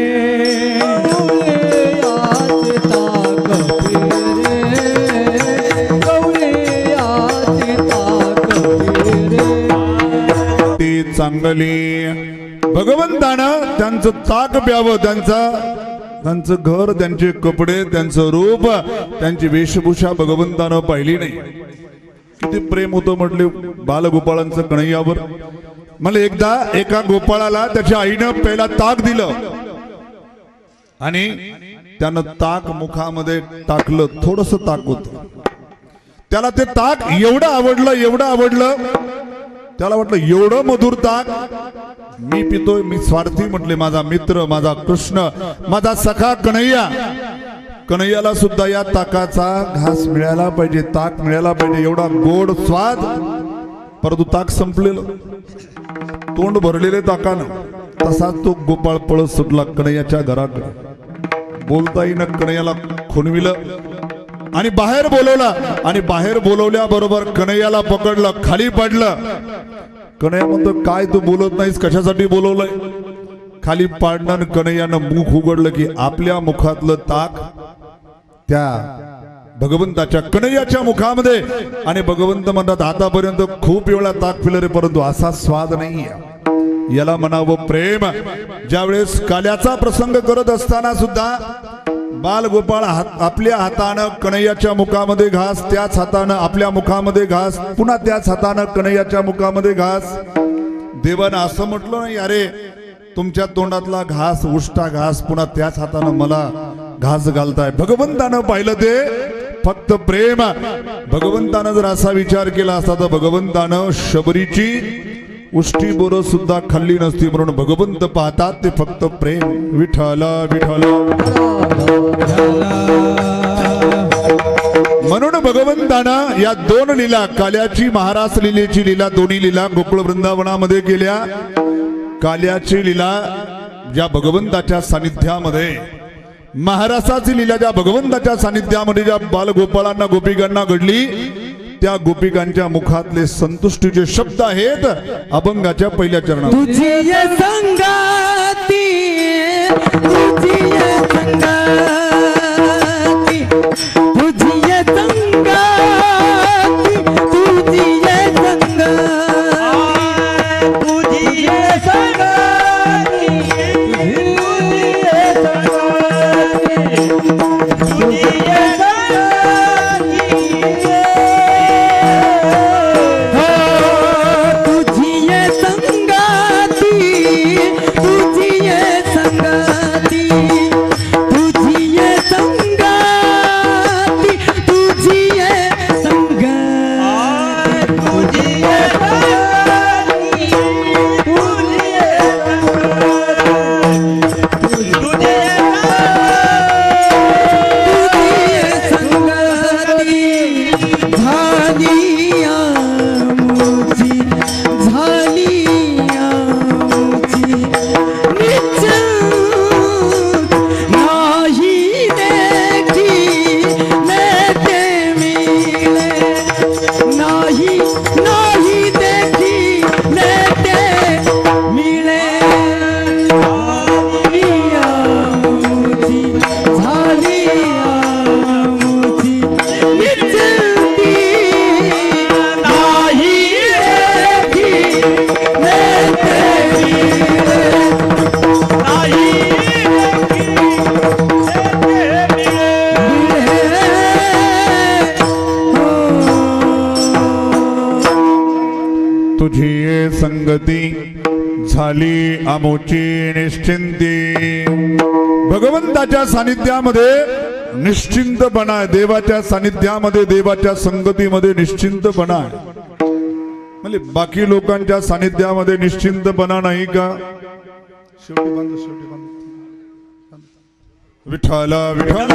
विठ्ठली भगवंतानं त्यांचं ताक प्यावं, त्यांचं घर, त्यांचे कपडे, त्यांचं रूप, त्यांची वेशभूषा भगवंतानं पाहिली नाही. किती प्रेम होतं म्हटले बालगोपाळांचं कन्हैयावर. मला एकदा एका गोपाळाला त्याच्या आईनं पहिला ताक दिलं आणि त्यानं ताक मुखामध्ये टाकलं. थोडस ताक होत, त्याला ते ताक एवढं आवडलं, त्याला वाटलं एवढं मधुर ताक मी पितोय, मी स्वार्थी म्हटले. माझा मित्र, माझा कृष्ण, माझा सखा कन्हैयाला सुद्धा या ताकाचा घास मिळायला पाहिजे, ताक मिळायला पाहिजे, एवढा गोड स्वाद. परंतु ताक संपलेलं, तोंड भरलेले ताकानं. तसाच तो गोपाळ पळत सुटला कन्हैयाच्या घराकडे. बोलता येईन कन्हैयाला खुणविलं आणि बाहेर बोलवलं, आणि बाहेर बोलवल्याबरोबर कन्हैयाला पकडलं, खाली पाडलं. कन्हैया म्हणतो, काय तू बोलत नाहीस, कशासाठी बोलवलंय? खाली पाडणं. कन्हैयानं मुख उघडलं की आपल्या मुखातलं ताक त्या भगवंताच्या, कन्हैयाच्या मुखामध्ये. आणि भगवंत म्हणतात, आतापर्यंत खूप वेळा ताक पिलं रे, परंतु असा स्वाद नाही. याला म्हणावं प्रेम. ज्यावेळेस काल्याचा प्रसंग करत असताना सुद्धा बालगोपाळ आपल्या हातानं कन्हैयाच्या मुखामध्ये घास, त्याच हातानं आपल्या मुखामध्ये घास, पुन्हा त्याच हातानं कन्हैयाच्या मुखामध्ये घास. देवानं असं म्हटलं नाही, अरे तुमच्या तोंडातला घास, उष्टा घास, पुन्हा त्याच हातानं मला घास घालताय. भगवंतानं पाहिलं ते फक्त प्रेम. भगवंतानं जर असा विचार केला असता तर भगवंतानं शबरीची उष्टी बोरं सुद्धा खाल्ली नसती. म्हणून भगवंत पाहतात ते फक्त प्रेम. विठ्ठल विठ्ठल. म्हणून भगवंतानं या दोन लीला, काल्याची महारास लीलेची लीला, दोन्ही लीला गोकुळ वृंदावनामध्ये केल्या. काल्याची लीला ज्या भगवंताच्या सानिध्यामध्ये, महारासाची लीला ज्या भगवंताच्या सानिध्यामध्ये ज्या बालगोपाळांना, गोपिकांना घडली, त्या गोपिकांच्या मुखातले संतुष्टीचे शब्द आहेत अभंगाच्या पहिल्या चरणात. तुझी संगाती, तुझी संगाती, तुझी संगाती, तुझी संगती झाली आमोची निश्चिंती. भगवंताच्या सानिध्यामध्ये निश्चिंतपणा आहे. देवाच्या सानिध्यामध्ये, देवाच्या संगतीमध्ये निश्चिंतपणा आहे. म्हणजे बाकी लोकांच्या सानिध्यामध्ये निश्चिंतपणा नाही का? शेवटी बंद, शेवटी बंद. विठ्ठल विठ्ठल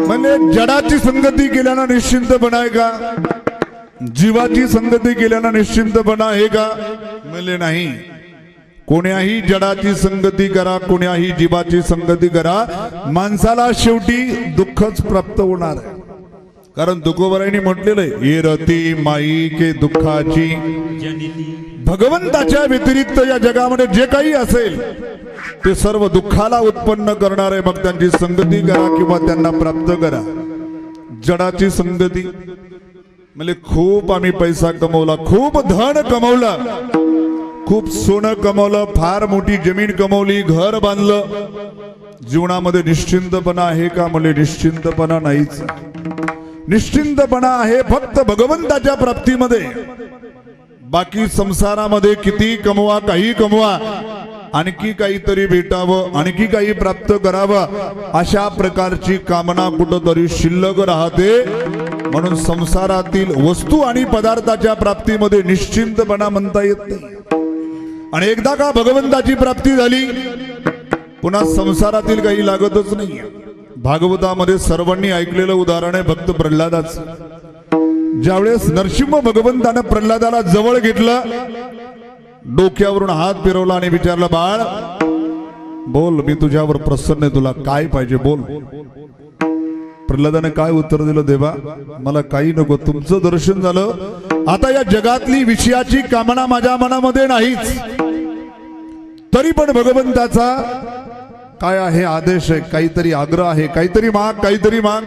म्हणजे जडाची संगती केल्यानं निश्चिंतपणा आहे का? जीवाची संगती केल्यानं निश्चिंतपणा आहे का? म्हणजे नाही. कोण्याही जडाची संगती करा, कोण्याही जीवाची संगती करा, माणसाला शेवटी दुःखच प्राप्त होणार आहे. कारण तुकोबारायांनी म्हटलेलं आहे, ये रती माई के दुःखाची. भगवंताच्या व्यतिरिक्त या जगामध्ये जे काही असेल ते सर्व दुःखाला उत्पन्न करणार आहे. मग त्यांची संगती करा किंवा त्यांना प्राप्त करा. जडाची संगती म्हणजे खूप आम्ही पैसा कमवला, खूप धन कमवलं, खूप सोनं कमवलं, फार मोठी जमीन कमवली, घर बांधलं. जीवनामध्ये निश्चिंतपणा आहे का? म्हणजे निश्चिंतपणा नाहीच. निश्चिंतपणा आहे फक्त भगवंताच्या प्राप्तीमध्ये. बाकी संसारामध्ये किती कमवा, काही कमवा, आणखी काहीतरी भेटावं, आणखी काही प्राप्त करावं, अशा प्रकारची कामना कुठंतरी शिल्लक राहते. म्हणून संसारातील वस्तू आणि पदार्थाच्या प्राप्तीमध्ये निश्चिंतपणा म्हणता येत नाही. आणि एकदा का भगवंताची प्राप्ती झाली, पुन्हा संसारातील काही लागतच नाही. भागवतामध्ये सर्वांनी ऐकलेलं उदाहरण आहे भक्त प्रल्हादाचं. ज्यावेळेस नरसिंह भगवंतानं प्रल्हादाला जवळ घेतलं, डोक्यावरून हात फिरवला आणि विचारलं, बाळ बोल, मी तुझ्यावर प्रसन्न आहे, तुला काय पाहिजे बोल. प्रल्हादाने काय उत्तर दिलं? देवा मला काही नको, तुमचं दर्शन झालं, आता या जगातली विषयाची कामना माझ्या मनामध्ये नाहीच. तरी पण भगवंताचा काय आहे आदेश आहे, काहीतरी आग्रह आहे, काहीतरी माग, काहीतरी माग.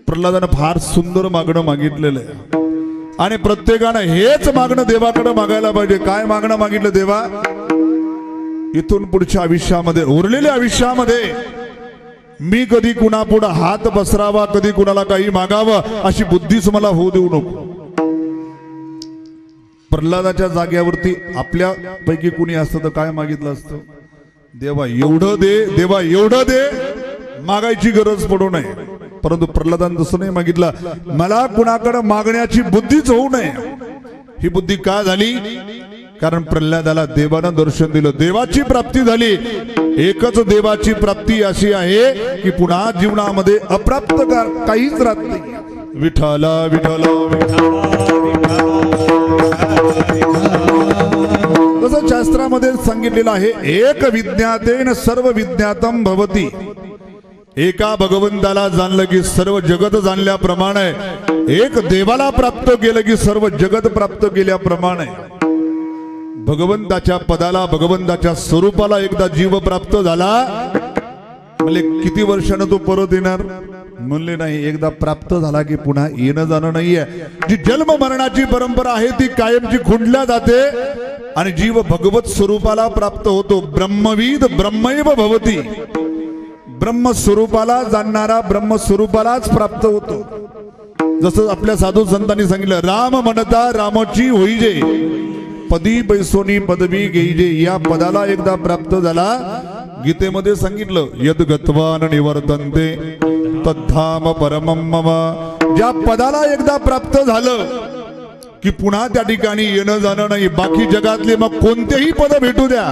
प्रल्हादानं फार सुंदर मागणं मागितलेलं आहे आणि प्रत्येकानं हेच मागणं देवाकडे मागायला पाहिजे. काय मागणं मागितलं? देवा इथून पुढच्या आयुष्यामध्ये, उरलेल्या आयुष्यामध्ये मी कधी कुणापुढे हात पसरावा, कधी कुणाला काही मागावं अशी बुद्धीच मला होऊ देऊ नको. प्रल्हादाच्या जाग्यावरती आपल्या पैकी कुणी असतं तर काय मागितलं असतं? देवा एवढं दे, देवा एवढं दे, मागायची गरज पडू नये. परंतु प्रल्हादानं तसं नाही मागितलं, मला कुणाकडे मागण्याची बुद्धीच होऊ नये. ही बुद्धी का झाली? कारण प्रल्हादाला देवानं दर्शन दिलं, देवाची प्राप्ती झाली. एकच देवाची प्राप्ती अशी आहे की पुन्हा जीवनामध्ये अप्राप्त काहीच राहत नाही. विठ्ठला विठ्ठला तसं शास्त्रामध्ये सांगितलेलं आहे, एक विज्ञातेन सर्व विज्ञातम भवती. एका भगवंताला जाणलं की सर्व जगत जाणल्याप्रमाणे, एक देवाला प्राप्त केलं की सर्व जगत प्राप्त केल्याप्रमाणे. भगवंताच्या पदाला, भगवंताच्या स्वरूपाला एकदा जीव प्राप्त झाला म्हणजे किती वर्षानं तो परत येणार? म्हणले नाही, एकदा प्राप्त झाला की पुन्हा येणं जाणं नाहीये. जी जन्म मरणाची परंपरा आहे ती कायमची खुंडल्या जाते आणि जीव भगवत स्वरूपाला प्राप्त होतो. ब्रह्मविद ब्रह्मैव भवती. ब्रह्मस्वरूपाला जाणणारा ब्रह्मस्वरूपालाच प्राप्त होतो. जसं आपल्या साधू संतांनी सांगितलं, राम म्हणता रामची होईजे, पदी बैसोनी पदवी घेईजे. या पदाला एकदा प्राप्त झाला, गीतेमध्ये सांगितलं, यद गत्वान निवर्तन्ते तद्धाम परमं मम. ज्या पदाला एकदा प्राप्त झालं की पुन्हा त्या ठिकाणी येणं जाणं नाही. बाकी जगातले मग कोणतेही पद भेटू द्या,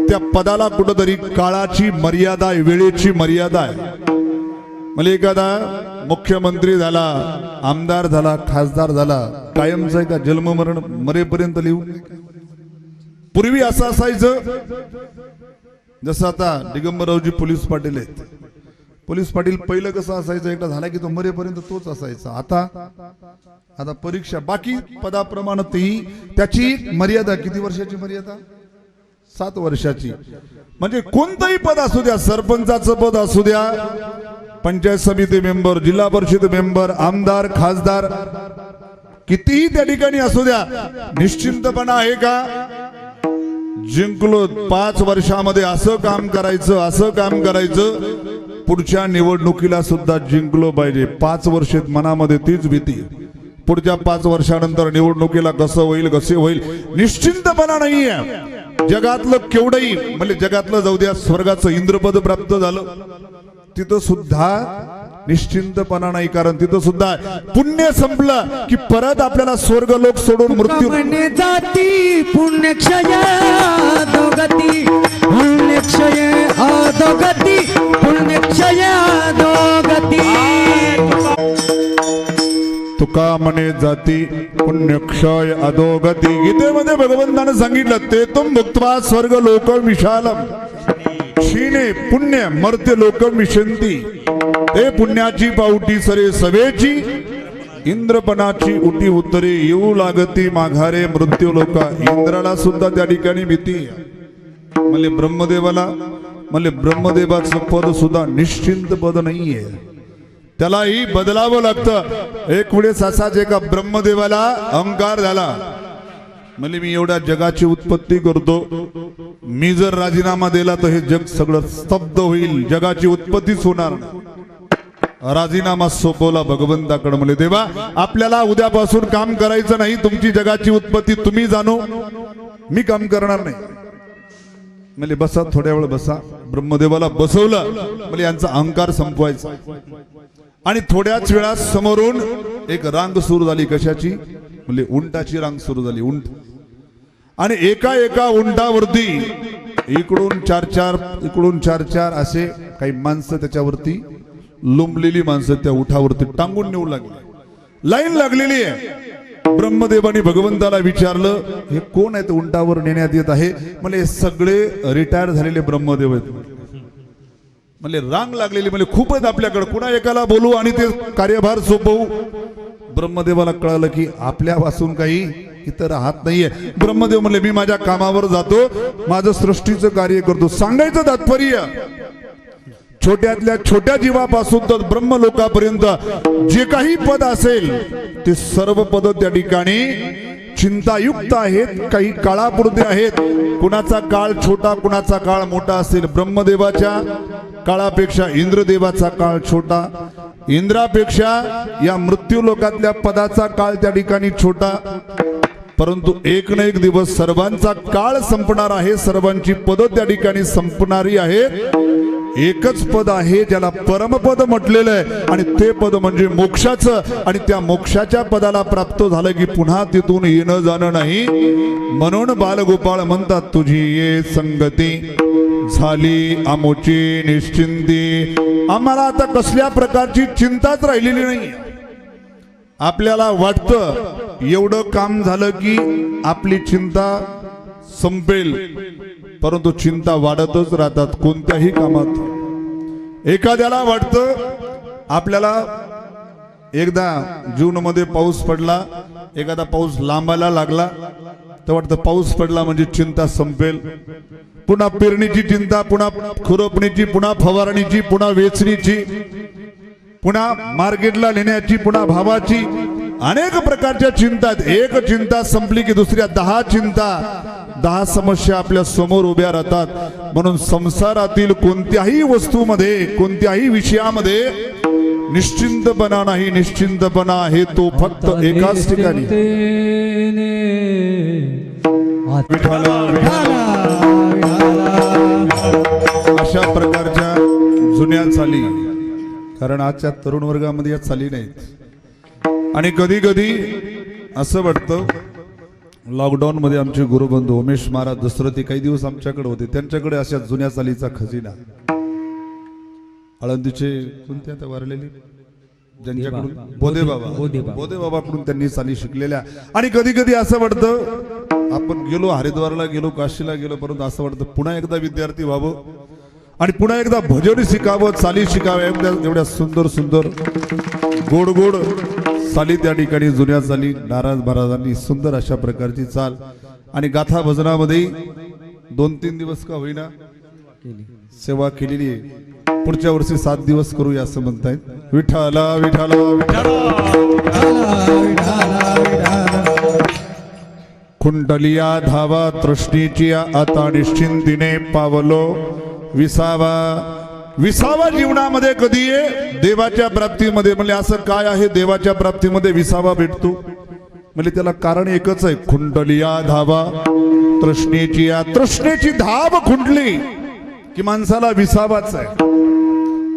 त्या पदाला कुठंतरी काळाची मर्यादा आहे, वेळेची मर्यादा आहे. म्हणजे एखादा मुख्यमंत्री झाला, आमदार झाला, खासदार झाला, कायमच आहे का? जन्म मरण मरेपर्यंत लिहून. पूर्वी असं असायचं, जसं आता दिगंबररावजी पोलीस पाटील आहेत. पोलीस पाटील पहिलं कसं असायचं, एकदा झाला की तो मरेपर्यंत तोच असायचा. आता परीक्षा, बाकी पदाप्रमाणे तेही त्याची मर्यादा किती वर्षाची मर्यादा? 7 वर्षाची. म्हणजे कोणतंही पद असू द्या, सरपंचाचं पद असू द्या, पंचायत समिती मेंबर, जिल्हा परिषद मेंबर, आमदार, खासदार, कितीही त्या ठिकाणी असू द्या, निश्चिंतपणा आहे का? जिंकलो 5 वर्षामध्ये असं काम करायचं, असं काम करायचं, पुढच्या निवडणुकीला सुद्धा जिंकलो पाहिजे. 5 वर्ष मनामध्ये तीच भीती, पुढच्या 5 वर्षानंतर निवडणुकीला कसं होईल, कसे होईल, निश्चिंतपणा नाहीये. जगातलं केवढंही, म्हणजे जगातलं जाऊ द्या, स्वर्गाचं इंद्रपद प्राप्त झालं, तिथं सुद्धा निश्चिंतपणा नाही. कारण तिथं सुद्धा पुण्य संपलं की परत आपल्याला स्वर्ग लोक सोडून मृत्यू जाती. पुण्यक्षय अधोगती, पुण्यक्षय अधोगती, पुण्यक्षय अधोगती. तुका म्हणे जाती पुण्यक्षय अधोगती. गीतेमध्ये भगवंतानं सांगितलं, ते तुम भुक्त्वा स्वर्ग लोक विशालम क्षीणे पुण्य मर्त्य लोक विशंती. ते पुण्याची पावटी सरे सवेची, इंद्रपणाची उटी उत्तरे येऊ लागती माघारे मृत्यू लोका. इंद्राला सुद्धा त्या ठिकाणी भीती. म्हणजे ब्रह्मदेवाला, म्हणजे ब्रह्मदेवाचं पद सुद्धा निश्चिंत पद नाहीये. त्यालाही बदलावं लागतं. एक वेळेस असाच एका ब्रह्मदेवाला अहंकार झाला. म्हणजे मी एवढ्या जगाची उत्पत्ती करतो, मी जर राजीनामा दिला तर हे जग सगळं स्तब्ध होईल, जगाची उत्पत्तीच होणार नाही. राजीनामा सोपवला भगवंताकडे. म्हणले देवा आपल्याला उद्यापासून काम करायचं नाही, तुमची जगाची उत्पत्ती तुम्ही जाणो, मी काम करणार नाही. म्हणजे बसा थोड्या वेळ बसा. ब्रह्मदेवाला बसवलं. म्हणजे यांचा अहंकार संपवायचा. आणि थोड्याच वेळात समोरून एक रांग सुरू झाली. कशाची? म्हणजे उंटाची रांग सुरू झाली. उंट. आणि एका एका उंटावरती इकडून चार चार असे काही माणसं त्याच्यावरती लुंबलेली माणसं त्या उठावरती टांगून नेऊ लागली. लाईन लागलेली आहे. ब्रह्मदेवानी भगवंताला विचारलं हे कोण आहेत उंटावर नेण्यात येत आहे? म्हणजे सगळे रिटायर झालेले ब्रह्मदेव आहेत. म्हणजे रांग लागलेली. म्हणजे खूप आहेत आपल्याकडे, कुणा एकाला बोलू आणि ते कार्यभार सोपवू. ब्रह्मदेवाला कळालं की आपल्या वाचून काही इतर राहत नाहीये. ब्रह्मदेव म्हणले मी माझ्या कामावर जातो, माझं सृष्टीचं कार्य करतो. सांगायचं तात्पर्य छोट्यातल्या छोट्या जीवापासून तर ब्रह्मलोकापर्यंत जे काही पद असेल ते सर्व पद त्या ठिकाणी चिंतायुक्त आहेत, काही काळापुरते आहेत. कुणाचा काळ छोटा, कुणाचा काळ मोठा असेल. ब्रह्मदेवाच्या काळापेक्षा इंद्रदेवाचा काळ छोटा, इंद्रापेक्षा या मृत्यू लोकातल्या पदाचा काळ त्या ठिकाणी छोटा. परंतु एक ना एक दिवस सर्वांचा काळ संपणार आहे, सर्वांची पद त्या ठिकाणी संपणारी आहेत. एकच पद आहे ज्याला परमपद म्हटलेलं आहे आणि ते पद म्हणजे मोक्षाचं. आणि त्या मोक्षाच्या पदाला प्राप्त झालं की पुन्हा तिथून येणं जाणं नाही. म्हणून बालगोपाळ म्हणतात तुझी ये संगती झाली आमोची निश्चिंती. आम्हाला आता कसल्या प्रकारची चिंताच राहिलेली नाही. आपल्याला वाटतं एवढं काम झालं की आपली चिंता संपेल, परंतु चिंता वाढतच राहतात कोणत्याही कामात. एखाद्याला वाटतं आपल्याला एकदा जून मध्ये पाऊस पडला, एखादा पाऊस लांबायला लागला तर वाटतं पाऊस पडला म्हणजे चिंता संपेल. पुन्हा पेरणीची चिंता, पुन्हा खुरपणीची, पुन्हा फवारणीची, पुन्हा वेचणीची, पुन्हा मार्केटला नेण्याची, पुन्हा भावाची, अनेक प्रकारच्या चिंता. एक चिंता संपली की दुसऱ्या 10 चिंता, 10 समस्या आपल्या समोर उभ्या राहतात. म्हणून संसारातील कोणत्याही वस्तूमध्ये, कोणत्याही विषयामध्ये निश्चिंतपणा नाही. निश्चिंतपणा आहे तो फक्त एकाच ठिकाणी. अशा प्रकारच्या जुन्या चाली, कारण आजच्या तरुण वर्गामध्ये या चाली नाहीत. आणि कधी कधी असं वाटतं, लॉकडाऊन मध्ये आमचे गुरुबंधू उमेश महाराज दसरथी काही दिवस आमच्याकडे होते. त्यांच्याकडे अशा जुन्या चालीचा खजिना, आळंदीचे कोणते आता वारलेले ज्यांच्याकडून बोधे बाबाकडून त्यांनी चाली शिकलेल्या. आणि कधी कधी असं वाटतं आपण गेलो हरिद्वारला गेलो, काशीला गेलो, परंतु असं वाटतं पुन्हा एकदा विद्यार्थी व्हावं आणि पुन्हा एकदा भजन शिकावं, चाली शिकाव्या. एवढ्या सुंदर सुंदर गोड गोड चाली त्या ठिकाणी जुन्या चाली नारायण महाराजांनी सुंदर अशा प्रकारची चाल आणि गाथा भजनामध्ये 2-3 दिवस का होईना सेवा केलेली आहे. पुढच्या वर्षी 7 दिवस करूया असं म्हणतायत. विठाला विठाला कुंडलिया धावा तृष्णीची आता निश्चिंतीने पावलो विसावा. विसावा जीवनामध्ये कधी आहे? देवाच्या प्राप्तीमध्ये. म्हणजे असं काय आहे देवाच्या प्राप्तीमध्ये विसावा भेटतो? म्हणजे त्याला कारण एकच आहे, कुंडलिया धावा तृष्णेची. तृष्णेची धाव खुंटली की माणसाला विसावाच आहे.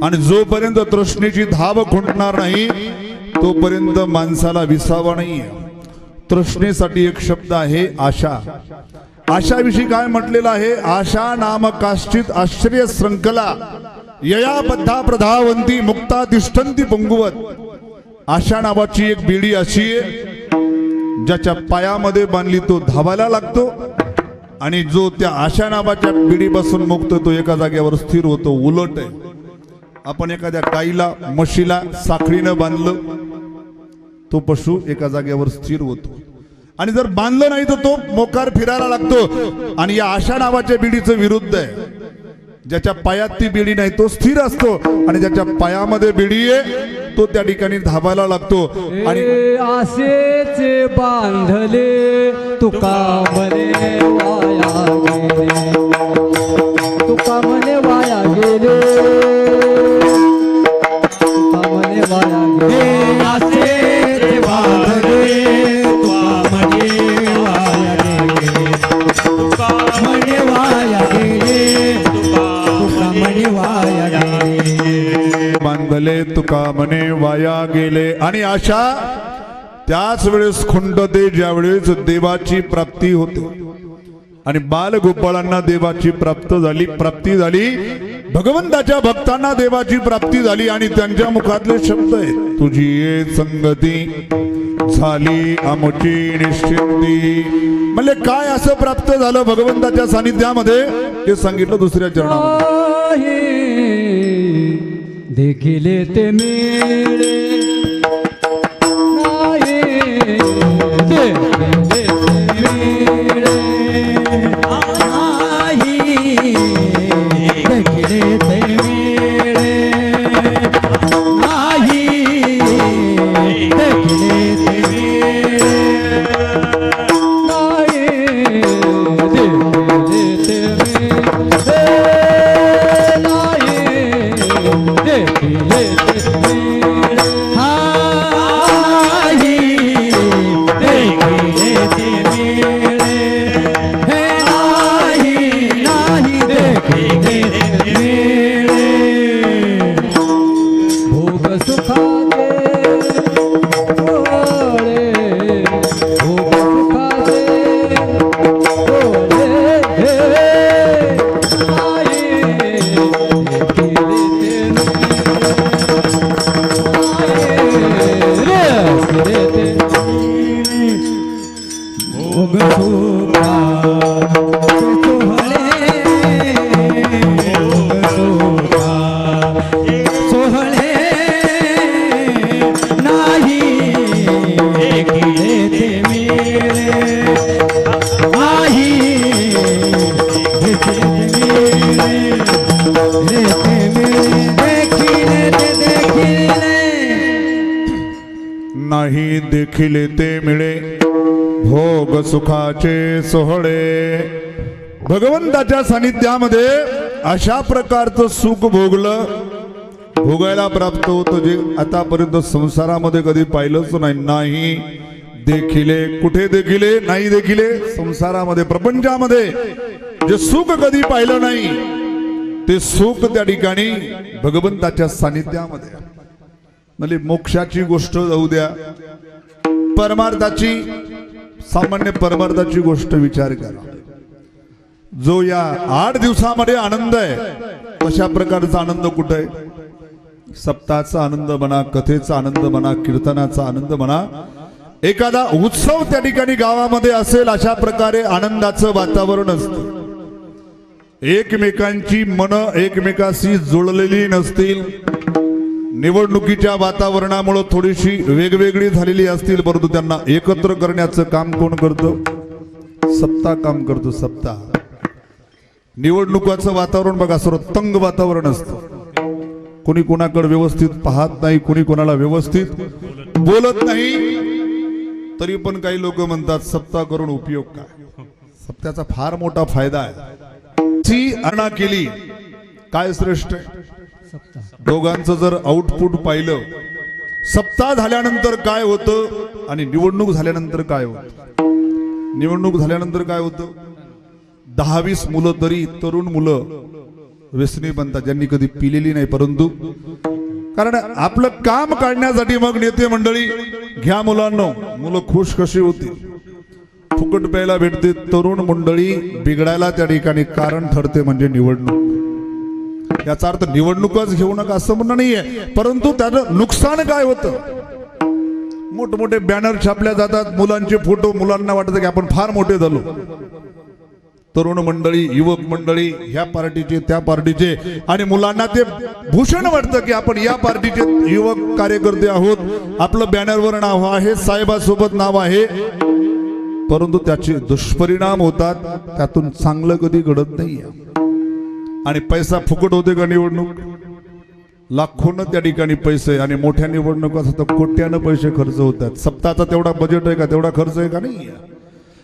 आणि जोपर्यंत तृष्णेची धाव खुंटणार नाही तोपर्यंत माणसाला विसावा नाही. तृष्णेसाठी एक शब्द आहे आशा. आशाविषयी काय म्हटलेलं आहे? आशा नाम काश्चित आश्चर्य श्रंखला यया बद्धा प्रधावंती मुक्ता तिष्ठन्ति पंगुवत. आशा नावाची एक बेडी अशी आहे ज्याच्या पायामध्ये बांधली तो धावायला लागतो आणि जो त्या आशा नावाच्या बेडीपासून मुक्त तो एका जागेवर स्थिर होतो. उलट आहे, आपण एखाद्या गाईला म्हशीला साखळीनं बांधलं तो पशु एका जागेवर स्थिर होतो आणि जर बांधलं नाही तर तो मोकार फिरायला लागतो. आणि या आशा नावाच्या बेडीचं विरुद्ध आहे, ज्याच्या पायात ती बेडी नाही तो स्थिर असतो आणि ज्याच्या पायामध्ये बेडी आहे तो त्या ठिकाणी धावायला लागतो आणि ए आसेच बांधले तुका म्हणे वाया गेले, तुका म्हणे वाया गेले, तुका म्हणे वाया गेले, आसेच बांधले तुका म्हणे वाया गेले, तुका म्हणे वाया गेले, तुका म्हणे वाया गेले, बांधले तुका म्हणे वाया गेले. आणि अशा त्याच वेळेस खुंटते ज्यावेळेस देवाची प्राप्ती होते आणि बालगोपाळांना देवाची प्राप्ती झाली, भगवंताच्या भक्तांना देवाची प्राप्ती झाली आणि त्यांच्या मुखातले शब्द आहेत, तुझी ये संगती झाली आमची निश्चिंती. म्हणजे काय असं प्राप्त झालं भगवंताच्या सानिध्यामध्ये ते सांगितलं दुसऱ्या चरणामध्ये. देखिले ते मिळे नाही देखिले ते मिळे भोग सुखाचे सोहळे. भगवंताच्या सानिध्यामध्ये अशा प्रकारचं सुख भोगायला प्राप्त होतं जे आतापर्यंत संसारामध्ये कधी पाहिलंच नाही. देखिले कुठे देखिले नाही, देखिले संसारामध्ये प्रपंचामध्ये जे सुख कधी पाहिलं नाही ते सुख त्या ठिकाणी भगवंताच्या सानिध्यामध्ये. म्हणजे मोक्षाची गोष्ट जाऊ द्या, परमार्थाची सामान्य परमार्थाची गोष्ट विचार करा. जो या 8 दिवसामध्ये आनंद आहे तशा प्रकारचा आनंद कुठे आहे? सप्ताहाचा आनंद म्हणा, कथेचा आनंद म्हणा, कीर्तनाचा आनंद म्हणा, एखादा उत्सव त्या ठिकाणी गावामध्ये असेल अशा प्रकारे आनंदाचं वातावरण असतं. एकमेकांची मन एकमेकाशी जुळलेली नसतील, निवडणुकीच्या वातावरणामुळे थोडीशी वेगवेगळी झालेली असतील, परंतु त्यांना एकत्र करण्याचं काम कोण करतं? सत्ता काम करतो. सत्ता निवडणुकाचं वातावरण बघा, सर्व तंग वातावरण असतं. कोणी कोणाकडे व्यवस्थित पाहत नाही, कोणी कोणाला व्यवस्थित बोलत नाही. तरी पण काही लोक म्हणतात सत्ता करून उपयोग काय? सत्याचा फार मोठा फायदा आहे. ची अरणा केली काय श्रेष्ठ आहे? दोघांचं जर आउटपुट पाहिलं, सप्ताह झाल्यानंतर काय होतं आणि निवडणूक झाल्यानंतर काय होतं. निवडणूक झाल्यानंतर काय होतं? 10-20 मुलं तरी तरुण मुलं व्यसनी बनतात, ज्यांनी कधी पिलेली नाही, परंतु कारण आपलं काम काढण्यासाठी मग नेते मंडळी घ्या मुलांना, मुलं खुश कशी होती, फुकट प्यायला भेटते. तरुण मंडळी बिघडायला त्या ठिकाणी कारण ठरते म्हणजे निवडणूक. याचा अर्थ निवडणूकच घेऊ नका असं म्हणणं नाहीये, परंतु त्याचं नुकसान काय होतं? मोठमोठे बॅनर छापल्या जातात, मुलांचे फोटो, मुलांना वाटतं की आपण फार मोठे झालो. तरुण मंडळी, युवक मंडळी ह्या पार्टीचे त्या पार्टीचे, आणि मुलांना ते भूषण वाटतं की आपण या पार्टीचे युवक कार्यकर्ते आहोत, आपलं बॅनरवर नाव आहे, साहेबासोबत नाव आहे, परंतु त्याचे दुष्परिणाम होतात. त्यातून चांगलं कधी घडत नाही. आणि पैसा फुकट होते का निवडणूक? लाखोनं त्या ठिकाणी पैसे आणि मोठ्या निवडणुका असतात कोट्यानं पैसे खर्च होतात. सप्ताहाचा तेवढा बजेट आहे का, तेवढा खर्च आहे का नाही.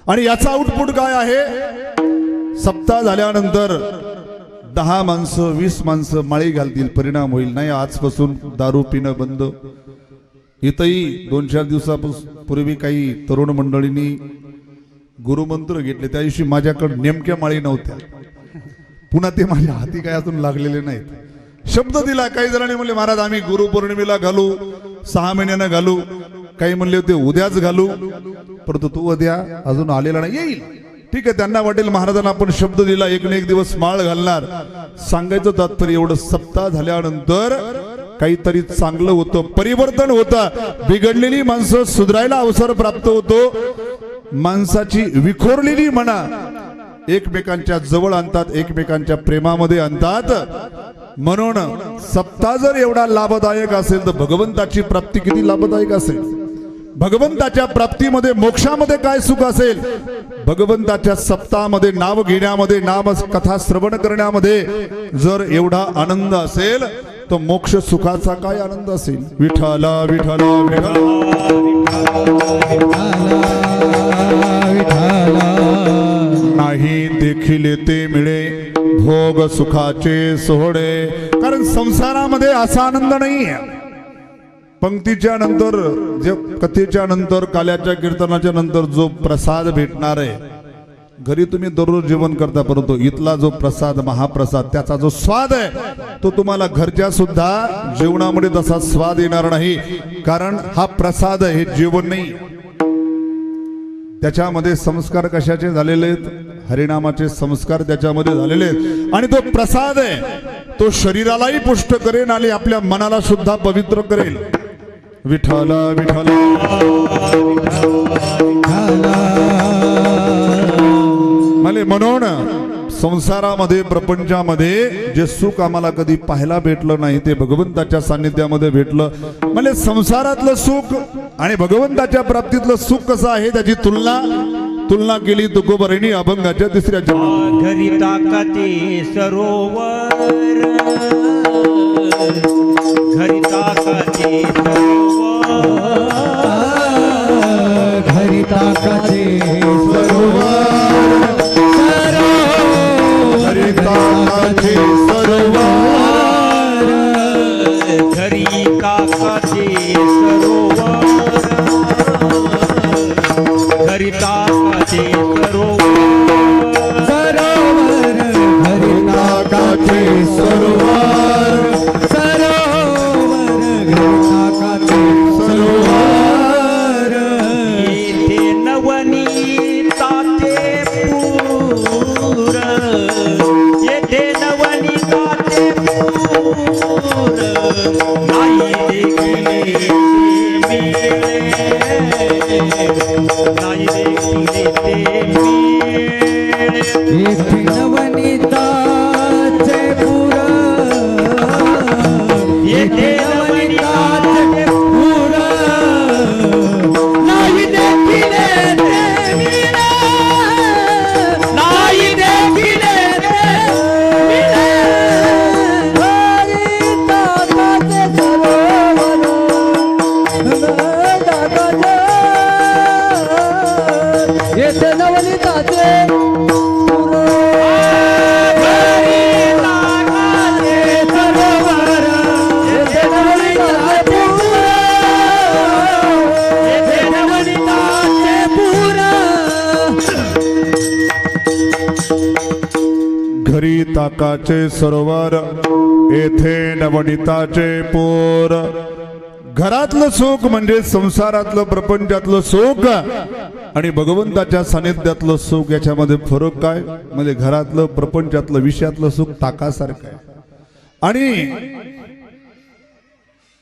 आणि याचा आउटपुट काय आहे, सप्ताह झाल्यानंतर 10 माणसं 20 माणसं माळी घालतील, परिणाम होईल. नाही, आजपासून दारू पिणं बंद. इथंही 2-4 दिवसापूर्वी काही तरुण मंडळींनी गुरुमंत्र घेतले. त्या दिवशी माझ्याकडे नेमक्या माळी नव्हत्या, पुन्हा ते माझ्या हाती काय अजून लागलेले नाहीत. शब्द दिला, काही जणांनी म्हणले महाराज आम्ही गुरुपौर्णिमेला घालू, 6 महिन्यानं घालू, काही म्हणले होते उद्याच घालू, परंतु तू उद्या अजून आलेला नाही. येईल, ठीक आहे. त्यांना वाटेल महाराजांना आपण शब्द दिला, एक ना एक दिवस माळ घालणार. सांगायचं तात्पर्य एवढं, सप्ताह झाल्यानंतर काहीतरी चांगलं होतं, परिवर्तन होतं, बिघडलेली माणसं सुधारायला अवसर प्राप्त होतो. माणसाची विखोरलेली मना एकमेकांच्या जवळ आणतात, एकमेकांच्या प्रेमामध्ये आणतात. म्हणून सप्ताह जर एवढा लाभदायक असेल तर भगवंताची प्राप्ती किती लाभदायक असेल. भगवंताच्या प्राप्तीमध्ये, मोक्षामध्ये काय सुख असेल. भगवंताच्या सप्ताहामध्ये नाव घेण्यामध्ये, नाम कथा श्रवण करण्यामध्ये जर एवढा आनंद असेल तर मोक्ष सुखाचा काय आनंद असेल. विठ्ठला विठ्ठला नाही देखील ते मिळे भोग सुखाचे सोहळे. कारण संसारामध्ये असा आनंद नाही. पंक्तीच्या नंतर, जे कथेच्या नंतर, काल्याच्या कीर्तनाच्या नंतर जो प्रसाद भेटणार आहे, घरी तुम्ही दररोज जेवण करता, परंतु इथला जो प्रसाद, महाप्रसाद, त्याचा जो स्वाद आहे तो तुम्हाला घरच्या सुद्धा जेवणामध्ये तसा स्वाद येणार नाही. कारण हा प्रसाद हे जेवण नाही, त्याच्यामध्ये संस्कार कशाचे झालेले आहेत, हरिनामाचे संस्कार त्याच्यामध्ये झालेले आहेत. आणि तो प्रसाद आहे तो शरीरालाही पुष्ट करेल आणि आपल्या मनाला सुद्धा पवित्र करेल. विठ्ठला विठ्ठला मला म्हणून संसारामध्ये, प्रपंचामध्ये जे सुख आम्हाला कधी पाहायला भेटलं नाही ते भगवंताच्या सान्निध्यामध्ये भेटलं. म्हणजे संसारातलं सुख आणि भगवंताच्या प्राप्तीतलं सुख कसं आहे त्याची तुलना केली तुकोबरेनी अभंगाच्या 3ऱ्या जन्मात. घरी ताकाते सरोवर, घरी ताकाते सरोवर, घरी ताकाते सरोवर, हरी ताकाचे सरोवर, घरी ताकाते सरोवर, घरी ताकाते सरोवर, घरी ताकाते सरोवर, घरी ताकाते सरोवर. येथे नवनीताचे पूर, येथे नवनीताचे पूर, नाही देखिले ते मिळे, नाही देखिले ते मिळे. येथे नवनीताचे पूर, येथे नवनीताचे पूर, नाही देखिले ते मिळे, नाही देखिले ते मिळे. हरिताकाचे सरोवर, येथे नवनीताचे पूर, हरिताकाचे सरोवर, येथे नवनीताचे पूर, येथे नवनीताचे पूर. घरी ताकाचे सरोवर, येथे नवनीताचे पोर. घरातलं सुख म्हणजे संसारातलं, प्रपंचातलं सुख आणि भगवंताच्या सानिध्यातलं सुख, याच्यामध्ये फरक काय. म्हणजे घरातलं, प्रपंचातलं, विषयातलं सुख ताकासारखं आहे आणि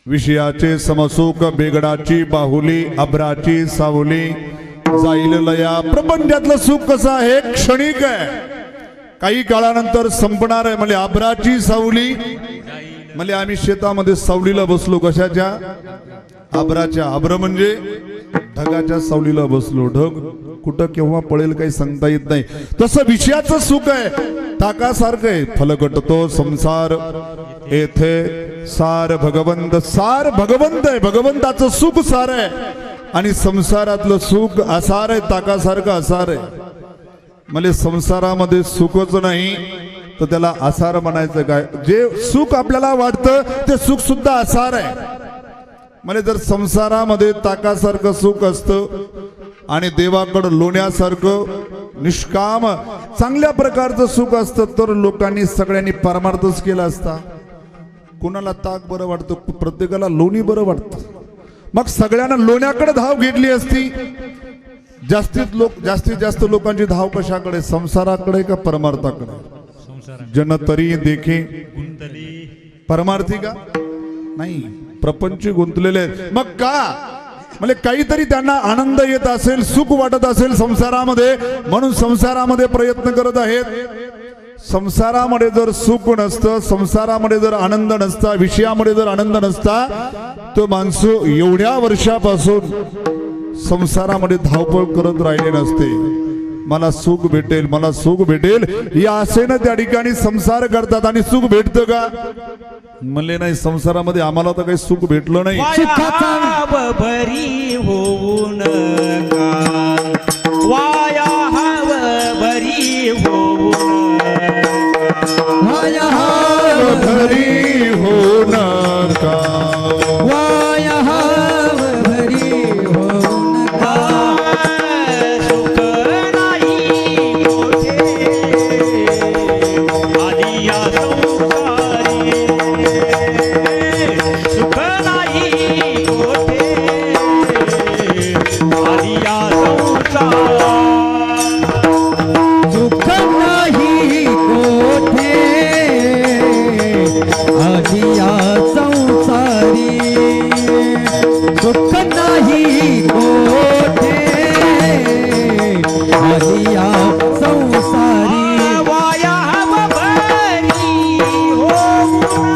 विषयाचे समसुख, बेगडाची बाहुली, अभ्राची सावली, जाईल लया. प्रपंचातलं सुख कसं आहे, क्षणिक आहे, काही काळानंतर संपणार आहे. म्हणजे अभ्राची सावली, म्हणजे आम्ही शेतामध्ये सावलीला बसलो, कशाच्या, अभ्राच्या. अभ्र म्हणजे ढगाच्या सावलीला बसलो. ढग कुठं केव्हा पळेल काही सांगता येत नाही. तसं विषयाचं सुख आहे, ताकासारखं आहे. फलकटतो संसार येथे सार भगवंत. सार भगवंत आहे. भगवंताचं सुख सार आहे आणि संसारातलं सुख असार आहे. ताकासारखं असार आहे. म्हणजे संसारामध्ये सुखच नाही तर त्याला असार म्हणायचं काय? जे सुख आपल्याला वाटतं ते सुख सुद्धा असार आहे. म्हणजे जर संसारामध्ये ताकासारखं सुख असतं आणि देवाकडं लोण्यासारखं निष्काम चांगल्या प्रकारचं सुख असतं तर लोकांनी सगळ्यांनी परमार्थच केला असता. कुणाला ताक बरं वाटतं, प्रत्येकाला लोणी बरं वाटतं. मग सगळ्यांना लोण्याकडे धाव घेतली असती. जास्तीत जास्त लोकांची धाव कशाकडे? संसाराकडे का परमार्थाकडे? जन तरी देखे परमार्थी का नाही, प्रपंच गुंतलेले आहेत. मग का? म्हणजे काहीतरी त्यांना आनंद येत असेल, सुख वाटत असेल संसारामध्ये, म्हणून संसारामध्ये प्रयत्न करत आहेत. संसारामध्ये जर सुख नसतं, संसारामध्ये जर आनंद नसता, विषयामध्ये जर आनंद नसता, तो माणसं एवढ्या वर्षापासून संसारामध्ये धावपळ करत राहिले नसते. मला सुख भेटेल, मला सुख भेटेल या आशेनं त्या ठिकाणी संसार करतात. आणि सुख भेटतं का? म्हणले नाही, संसारामध्ये आम्हाला तर काही सुख भेटलं नाही. वाया भरी होऊ नका, वाया हव भरी होऊ वाया भरी हो नका, वाया हव भरी होऊ नका. सुख नाही मोठे आधी या संसारी, सुख नाही मोठे आधी या संसारी. सुख नाही कोठे आधिया संसारी, सुख नाही कोठे आधिया संसारी. वाया हव भरी होऊ नका,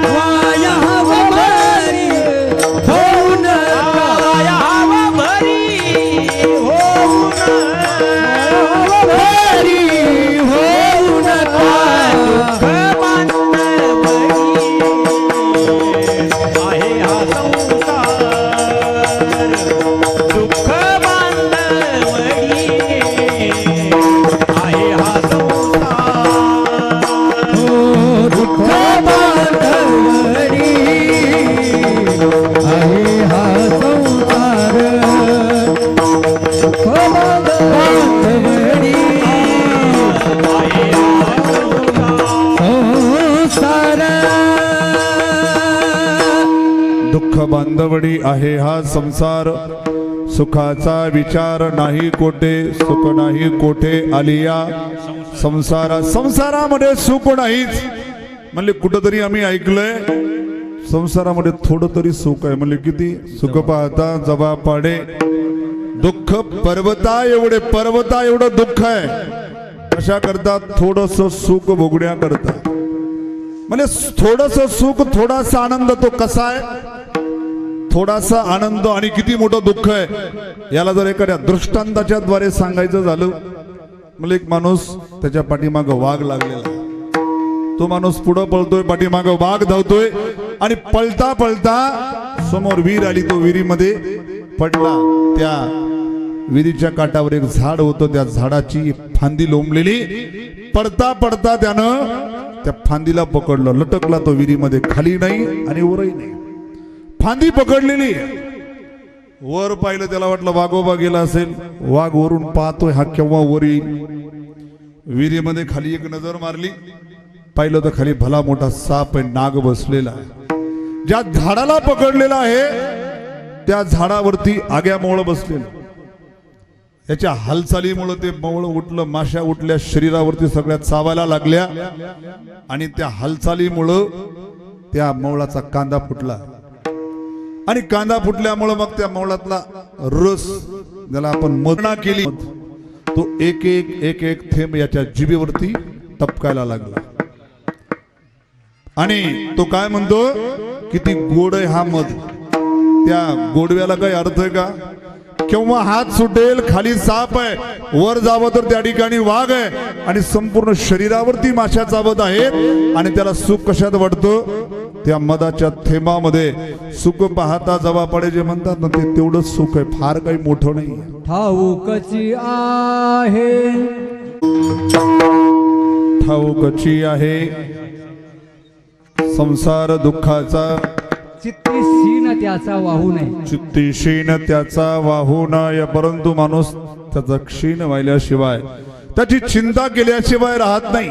वाया हव भरी होऊ नका, वाया हव भरी होऊ नका, भरी होऊ नका. दुःख बांधवडी आहे हा संसार, दुःख बांधवडी आहे हा संसार. दुःख बांधवडी आहे हा संसार, दुःख बांधवडी आहे हा संसार. दुःख बांधवडी आहे हा संसार. सुखाचा विचार नाही कोठे, सुख नाही कोठे आलिया संसारा. संसारामध्ये सुख नाहीच. म्हणले कुठंतरी आम्ही ऐकलंय संसारामध्ये थोडं तरी सुख आहे. म्हणले किती? सुख पाहता जबा पाडे, दुःख पर्वता एवढे, पर्वता एवढं दुःख आहे. कशा करता? थोडस सुख भोगण्या करता. म्हणजे थोडस सुख, थोडासा आनंद, तो कसा आहे? थोडासा आनंद आणि किती मोठं दुःख आहे. याला जर एखाद्या दृष्टांताच्या द्वारे सांगायचं झालं, म्हणजे एक माणूस त्याच्या पाठीमागं वाघ लागलेला, तो माणूस पुढं पळतोय, पाठीमागं वाघ धावतोय आणि पळता पळता समोर विहीर आली, तो विहिरीमध्ये पडला. त्या विहिरीच्या काठावर एक झाड होतं, त्या झाडाची फांदी लोंबलेली. पडता पडता त्यानं त्या फांदीला पकडलं, लटकला तो विहिरीमध्ये. खाली नाही आणि वरही नाही, फांदी पकडलेली. वर पाहिलं, त्याला वाटलं वाघोबा गेला असेल. वाघ वरून पाहतोय, हा केव्हा वर येईल. विहिरीमध्ये खाली एक नजर मारली, पाहिलं तर खाली भला मोठा साप आहे, नाग बसलेला आहे. ज्या झाडाला पकडलेला आहे त्या झाडावरती आग्या मोळ बसलेलं. याच्या हालचालीमुळे ते मवळ उठलं, माशा उठल्या, शरीरावरती सगळ्या चावायला लागल्या आणि त्या हालचालीमुळं त्या मवळाचा कांदा फुटला. आणि कांदा फुटल्यामुळे मग त्या मवळातला रस, ज्याला आपण मदना केली, तो एक एक एक एक थेंब याच्या जिभेवरती टपकायला लागला. आणि तो काय म्हणतो, किती गोड आहे हा मध. त्या गोडव्याला काही अर्थ आहे का? केव्हा हात सुटेल, खाली साप आहे, वर जावं तर त्या ठिकाणी वाघ आहे आणि संपूर्ण शरीरावरती माशा चावत आहेत आणि त्याला सुख कशात वाटतं? त्या मदाच्या थेंबामध्ये सुख पाहता जवा पडे जे म्हणतात ना, ते तेवढंच सुख आहे, फार काही मोठं नाही. ठाऊकची आहे ठाऊकची आहे संसार दुःखाचा, चित्ती सीन त्याचा वाहू नये. चित्ती क्षीण त्याचा वाहू नये. परंतु माणूस त्याचा क्षीण व्हायल्याशिवाय, त्याची चिंता केल्याशिवाय राहत नाही.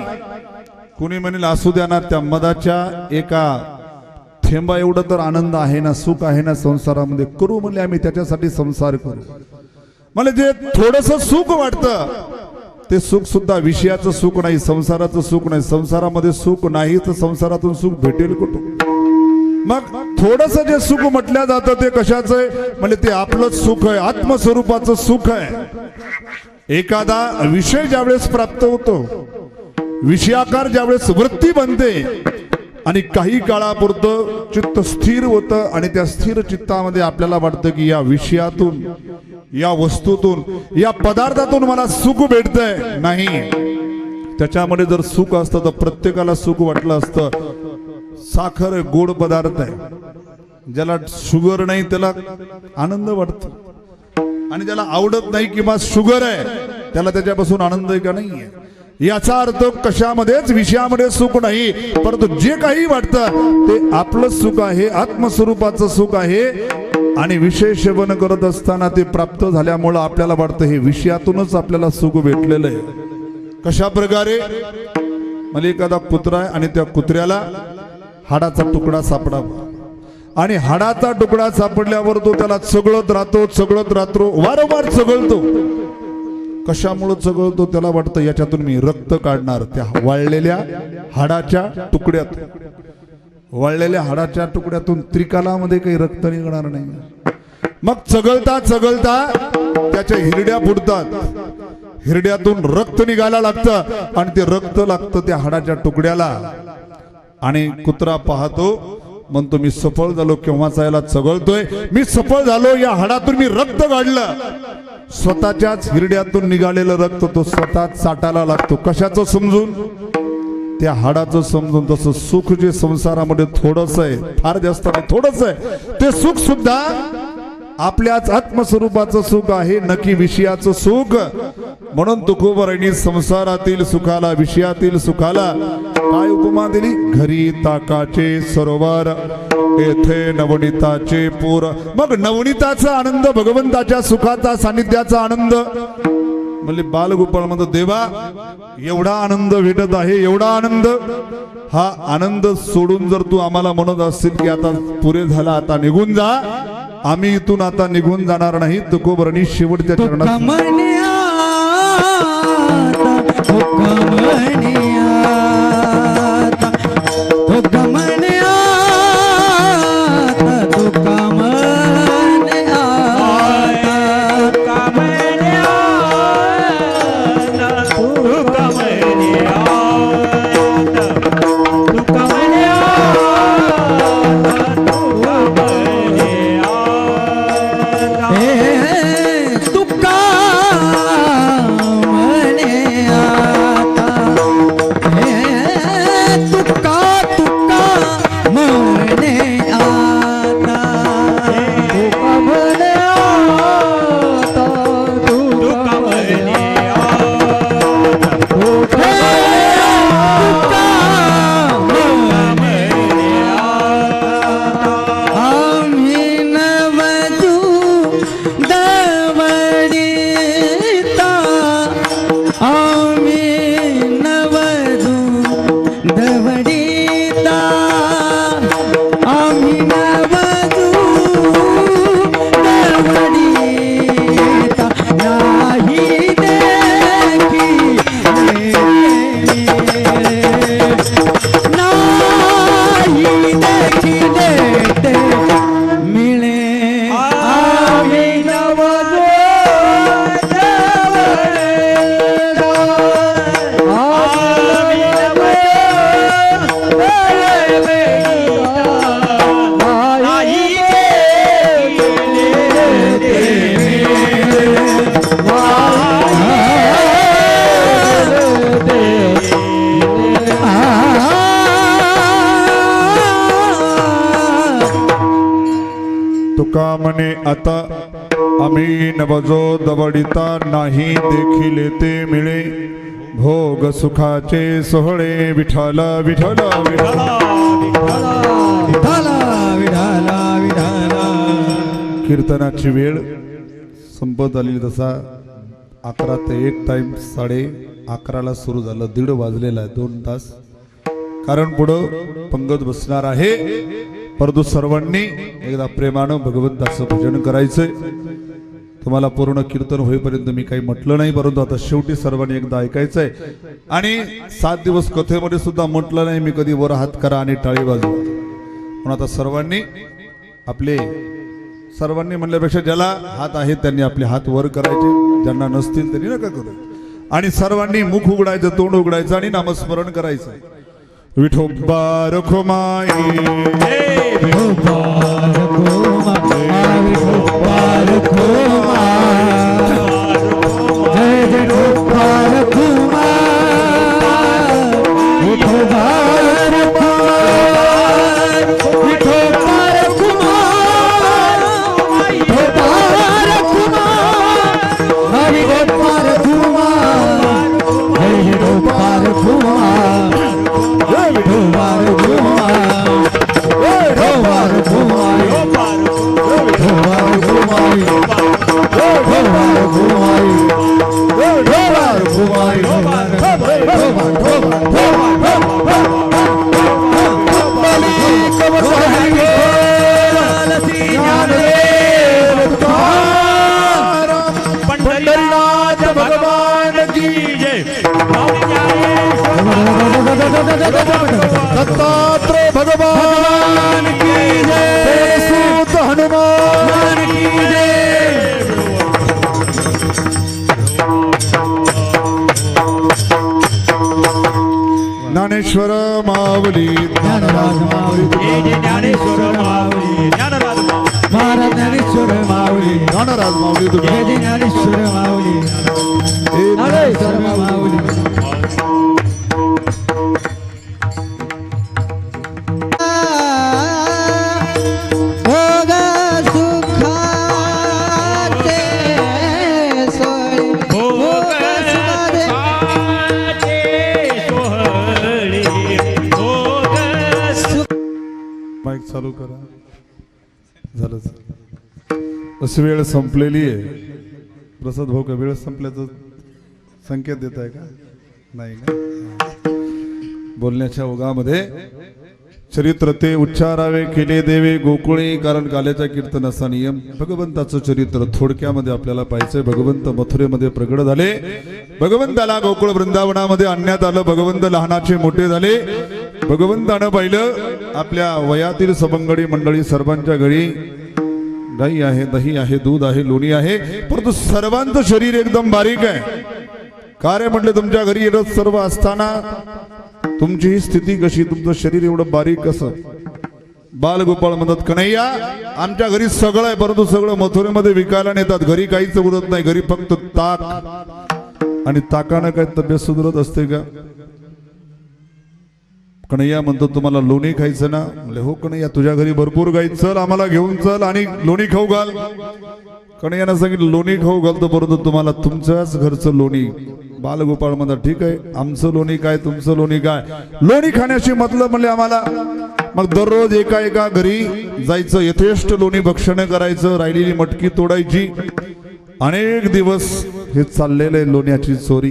कुणी म्हणेल असू द्या ना, त्या मदाच्या एका थेंबा एवढं तर आनंद आहे ना, सुख आहे ना संसारामध्ये, करू म्हणले आम्ही त्याच्यासाठी संसार करू. मला जे थोडस सुख वाटतं ते सुख सुद्धा विषयाचं सुख नाही, संसाराचं सुख नाही. संसारामध्ये सुख नाही तर संसारातून सुख भेटेल कुठं? मग थोडस जे सुख म्हटलं जातं ते कशाचं आहे? म्हणजे ते आपलंच सुख आहे, आत्मस्वरूपाचं सुख आहे. एखादा विषय ज्यावेळेस प्राप्त होतो, विषयाकार ज्यावेळेस वृत्ती बनते आणि काही काळापुरतं चित्त स्थिर होतं आणि त्या स्थिर चित्तामध्ये आपल्याला वाटतं की या विषयातून, या वस्तूतून, या पदार्थातून मला सुख भेटतंय. नाही, त्याच्यामध्ये जर सुख असतं तर प्रत्येकाला सुख वाटलं असतं. साखर गोड पदार्थ आहे, ज्याला शुगर नाही त्याला आनंद वाटतो आणि ज्याला आवडत नाही किंवा शुगर आहे त्याला त्याच्यापासून आनंद आहे का? नाही. याचा अर्थ कशामध्येच विषयामध्ये सुख नाही, परंतु जे काही वाटतं ते आपलं सुख आहे, आत्मस्वरूपाचं सुख आहे. आणि विषय सेवन करत असताना ते प्राप्त झाल्यामुळं आपल्याला वाटतं हे विषयातूनच आपल्याला सुख भेटलेलं आहे. कशा प्रकारे? मला एखादा कुत्रा आहे आणि त्या कुत्र्याला हाडाचा तुकडा सापडावा आणि हाडाचा तुकडा सापडल्यावर तो त्याला चगळत राहतो, वारंवार चगळतो. कशामुळे चगळतो? त्याला वाटतं याच्यातून मी रक्त काढणार. त्या वाळलेल्या हाडाच्या तुकड्यात, वाळलेल्या हाडाच्या तुकड्यातून त्रिकालामध्ये काही रक्त निघणार नाही. मग चगळता चगळता त्याच्या हिरड्या फुटतात, हिरड्यातून रक्त निघायला लागतं आणि ते रक्त लागतं त्या हाडाच्या तुकड्याला. आणि कुत्रा पाहतो, म्हणतो मी सफळ झालो, केव्हाचा याला चगळतोय, मी सफळ झालो, या हाडातून मी रक्त काढलं. स्वतःच्याच हिरड्यातून निघालेलं रक्त तो स्वतः चाटायला लागतो. कशाचं समजून? त्या हाडाचं समजून. तसं सुख जे संसारामध्ये थोडस आहे, फार जास्त नाही, थोडस आहे, ते सुख सुद्धा आपल्याच आत्मस्वरूपाचं सुख आहे, नक्की विषयाचं सुख. म्हणून तुकोबरांनी संसारातील सुखाला, विषयातील सुखाला काय उपमा दिली? घरी ताकाचे सरोवर, येथे नवनीताचे पूर. मग नवनीताचा आनंद, भगवंताच्या सुखाचा, सानिध्याचा आनंद. म्हणजे बालगोपाळ म्हणतो, देवा एवढा आनंद भेटत आहे, एवढा आनंद. हा आनंद सोडून जर तू आम्हाला म्हणत असतील की आता पुरे झाला, आता निघून जा, आम्ही इथून आता निघून जाणार नाही. तुकोबरांनी शेवटच्या चरणात मागणे आता आम्ही नवजो दवडिता नाही देखील ते मिळे भोग सुखाचे सोहळे विठाला विठाला विठाला विठाला विठाला विठाला. कीर्तनाची वेळ संपत आली तसा 11 ते 1 टाइम 11:30 सुरू झालं. 1:30 वाजलेला आहे. 2 तास कारण पुढं पंगत बसणार आहे. परंतु सर्वांनी एकदा प्रेमानं भगवंताचं भजन करायचंय. तुम्हाला पूर्ण कीर्तन होईपर्यंत मी काही म्हटलं नाही, परंतु आता शेवटी सर्वांनी एकदा ऐकायचंय. आणि 7 दिवस कथेमध्ये सुद्धा म्हटलं नाही मी कधी वर हात करा आणि टाळी वाजवा. पण आता सर्वांनी म्हणल्यापेक्षा ज्याला हात आहेत त्यांनी आपले हात वर करायचे, ज्यांना नसतील त्यांनी नका करू. आणि सर्वांनी मुख उघडायचं, तोंड उघडायचं आणि नामस्मरण करायचं. विठोबा रखुमाई विठोबा रखुमाई, विठोबा रखुमाई, जय जय विठोबा रखुमाई, विठोबा रखुमाई, विठोबा रखुमाई, विठोबा रखुमाई, विठोबा रखुमाई, जय जय विठोबा रखुमाई, विठोबा रखुमाई, विठोबा रखुमाई, विठोबा रखुमाई, विठोबा रखुमाई, विठोबा रखुमाई, पंढरीनाथ भगवान की जय. दत्तात्रय भगवान की जय. सूत हनुमान की जय. ज्ञानेश्वर माऊली ज्ञानराज माऊली, जय जय ज्ञानेश्वर माऊली, ज्ञानराज माऊली. महाराज ज्ञानेश्वर माऊली, ज्ञानराज माऊली जय जय ज्ञानेश्वर माऊली, ज्ञानेश्वर माऊली. भोग सुखाचे सोय, भोग सुखाचे सुखाचे सोहळे, भोग माईक चालू करा. झालं. अशी वेळ संपलेली आहे. प्रसाद भाऊ का वेळ संपल्याचं संकेत देत आहे का? नाही ना. बोलण्याच्या ओघामध्ये चरित्र ते उच्चारावे केले देवे गोकुळे, कारण काल्याच्या कीर्तनाचा नियम. भगवंताचं चरित्र थोडक्यामध्ये आपल्याला पाहिजे. भगवंत मथुरेमध्ये प्रगट झाले, भगवंताला गोकुळ वृंदावनामध्ये आणण्यात आलं, भगवंत लहानाचे मोठे झाले. भगवंतानं पाहिलं आपल्या वयातील सवंगडी मंडळी सर्वांच्या घरी दही आहे, दही आहे, दूध आहे, लोणी आहे, परंतु सर्वांचं शरीर एकदम बारीक आहे. कार्य म्हटले तुमच्या घरी येत सर्व असताना तुमची ही स्थिती कशी, तुमचं शरीर एवढं बारीक कसं? बालगोपाळ म्हणतात कन्हैया आमच्या घरी सगळं आहे, परंतु सगळं मथुरेमध्ये विकायला नेतात. घरी काहीच उरत नाही, घरी फक्त ताक. आणि ताकानं काय तब्येत सुधरत असते का? कन्हैया म्हणतो तुम्हाला लोणी खायचं ना? म्हणले हो कन्हैया, तुझ्या घरी भरपूर गाई, चल आम्हाला घेऊन चल आणि लोणी खाऊ घाल. कन्हैयानं सांगितलं लोणी खाऊ घालतो, परंतु तुम्हाला तुमच्याच घरचं लोणी. बालगोपाळ म्हणतात ठीक आहे, आमचं लोणी काय तुमचं लोणी काय? लोणी खाण्याशी मतलब म्हणले आम्हाला. मग दररोज एका एका घरी जायचं, यथेष्ट लोणी भक्षण करायचं, राहिलेली मटकी तोडायची. अनेक दिवस हे चाललेले लोण्याची चोरी.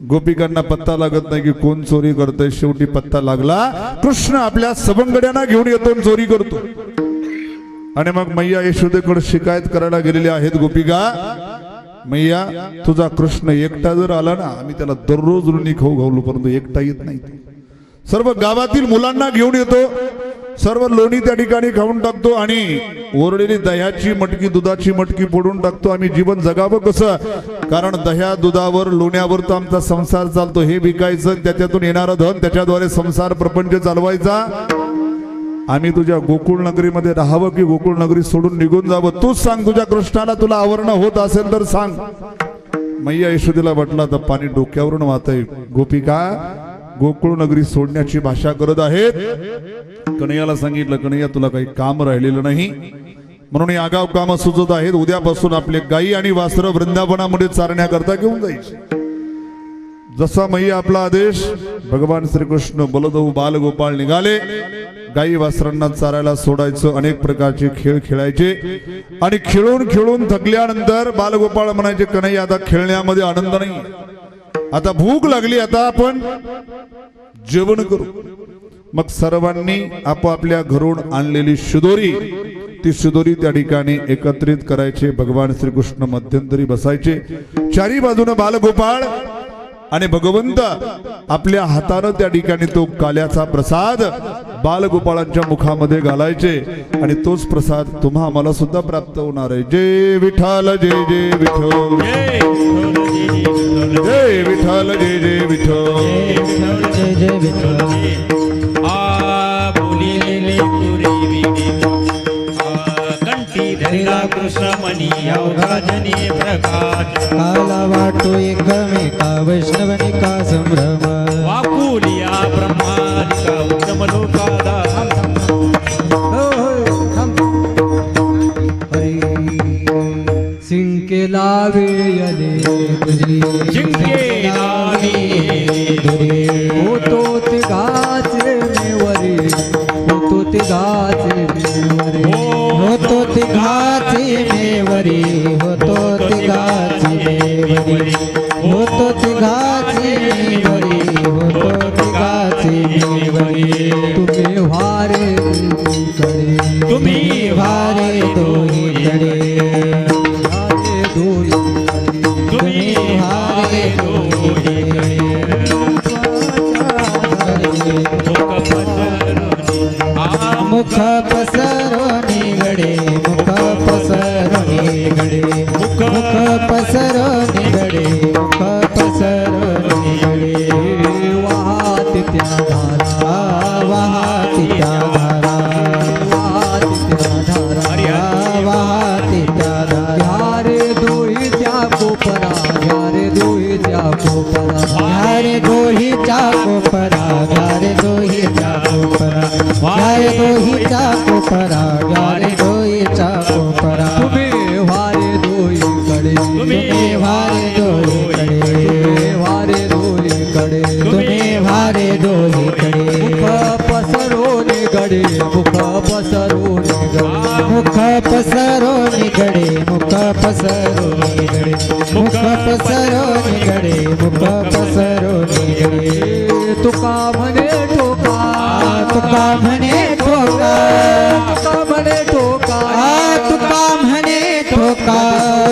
गोपिकांना पत्ता लागत नाही की कोण चोरी करतंय. शेवटी पत्ता लागला, कृष्ण आपल्या सवंगड्यांना घेऊन येतो आणि चोरी करतो. आणि मग मैया यशोदेकडे शिकायत करायला गेलेल्या आहेत गोपिका. मैया तुझा कृष्ण एकटा जर आला ना, आम्ही त्याला दररोज लोणी खाऊ घालू, परंतु एकटा येत नाही. सर्व गावातील मुलांना घेऊन येतो, सर्व लोणी त्या ठिकाणी खाऊन टाकतो आणि ओरलेली दह्याची मटकी, दुधाची मटकी फोडून टाकतो. आम्ही जीवन जगावं कसं? कारण दह्या दुधावर लोण्यावर तर आमचा संसार चालतो. हे विकायचं, त्याच्यातून येणारं धन त्याच्याद्वारे संसार प्रपंच चालवायचा. आम्ही तुझ्या गोकुळ नगरीमध्ये राहावं की गोकुळ नगरी सोडून निघून जावं? तूच सांग. तुझ्या कृष्णाला तुला आवरण होत असेल तर सांग. मैया यशोदेला वाटला तर पाणी डोक्यावरून वाहतंय. गोपिका गोकुळ नगरी सोडण्याची भाषा करत आहेत. कन्हैयाला सांगितलं कन्हैया तुला काही काम राहिलेलं नाही, म्हणून ही आगाव कामं सुचत आहेत. उद्यापासून आपले गायी आणि वासरं वृंदावनामध्ये चारण्याकरता घेऊन जायचे. जसा मैया आपला आदेश भगवान श्रीकृष्ण बलदेव बालगोपाळ निघाले. गायी वासरांना चारायला सोडायचं, अनेक प्रकारचे खेळ खेळायचे आणि खेळून खेळून थकल्यानंतर बालगोपाळ म्हणायचे कन्हैया आता खेळण्यामध्ये आनंद नाही, आता भूक लागली, आता आपण जेवण करू. मग सर्वांनी आपापल्या घरून आणलेली शिदोरी, ती शिदोरी त्या ठिकाणी एकत्रित करायचे. भगवान श्रीकृष्ण मध्यंतरी बसायचे. चारी बाजूने बालगोपाळ आणि भगवंत आपल्या हाताने त्या ठिकाणी तो काल्याचा प्रसाद बालगोपाळांच्या मुखामध्ये घालायचे आणि तोच प्रसाद तुम्हा आम्हाला सुद्धा प्राप्त होणार आहे. जय विठ्ठल जय जय विठ्ठल, जय विठ्ठल जय जय विठ्ठल. जय जय विठ्ठल. आ बोलिले पुरी कंठी धरिला कृष्ण मणी अवघाजनी प्रकाश काला वाटो एकमेका वैष्णवनिका संभ्रम. वाकुलिया ब्रह्मादिका उत्तम लोकादा सिंके लावे यले तुझी जिंके लावी होतो ते गाचे मेवरी, होतो ते गाचे मेवरी. होतो तिघाची मेवरी, होतो तिघाची मेवरी, होतो तिघाची मेवरी, होतो तिघाची मेवरी. तुम्ही वारे कडे, तुम्ही वारे दोहीकडे, वारे दोई तुम्ही हारे दोहीकडे मुख पसरो निगडे, मुख पसरो निगडे, मुख पसरो निगडे, मुख पसरो निगडे. वाहते त्या धारा, वाहती त्या धारा, वाहते त्या धारा. वाहती त्या धारा. यारे दोही त्या कोपरा, यारे दोही त्या कोपरा. यारे दोहीच्या कोपरा, यारे दोहीच्या कोपरा, यारे दोहीच्या कोपरा, यारे दोहीच्या कोपरा. तुम्ही वारे दोही कडे, तुम्ही वारे दोहीकडे, तुम्ही वारे दोही कडे. तुम्ही वारे दोहीकडे. मुख पसरो निगडे, मुख पसरो निगडे. मुख पसरो निगडे, मुख पसरो निगडे, मुख पसरो निगडे, मुख पसरो निगडे. तुका म्हणे ठोका, तुका म्हणे ठोका, तुका म्हणे ठोका. तुका म्हणे ठोका.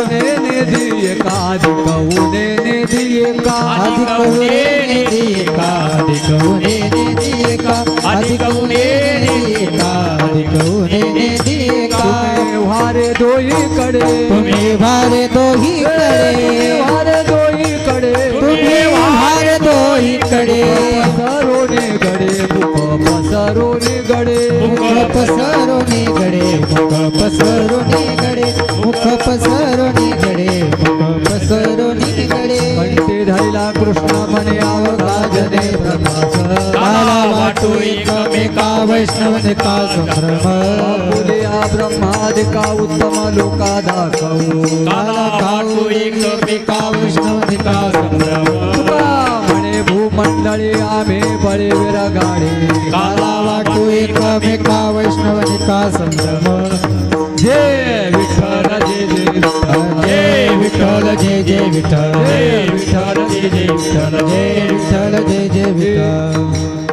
ने दिये का दिकवणे ने दिये का अधिकवणे दिये का, अधिकवणे दिये का, अधिकवणे दिये का, अधिकवणे दिये का. तुम्ही वारे दोही कडे, तुम्ही वारे दोहीकडे, वारे दोही कडे. तुम्ही वारे दोहीकडे. पसरो निगडे, मुख पसरो निगडे. मुख पसरो निगडे, मुख पसरो निगडे, मुख पसरो निगडे, मुख पसरो निगडे. म्हणते धैला कृष्ण म्हणे अवघाजने प्रकाश. काला वाटो एकमेका वैष्णवनिका संभ्रम. बोलिया ब्रह्मादिका उत्तम लोका दाखवू. काला काऊ एकमेका वैष्णवनिका संभ्रम. तुका म्हणे भूमंडळी आम्ही बळे विरगाडे. काला वाटो एकमेका वैष्णवनिका संभ्रम. जय विठ्ठल जय जय विठ्ठल, जय विठ्ठल जय जय विठ्ठल, जय विठ्ठल जय जय विठ्ठल, जय विठ्ठल जय जय विठ्ठल.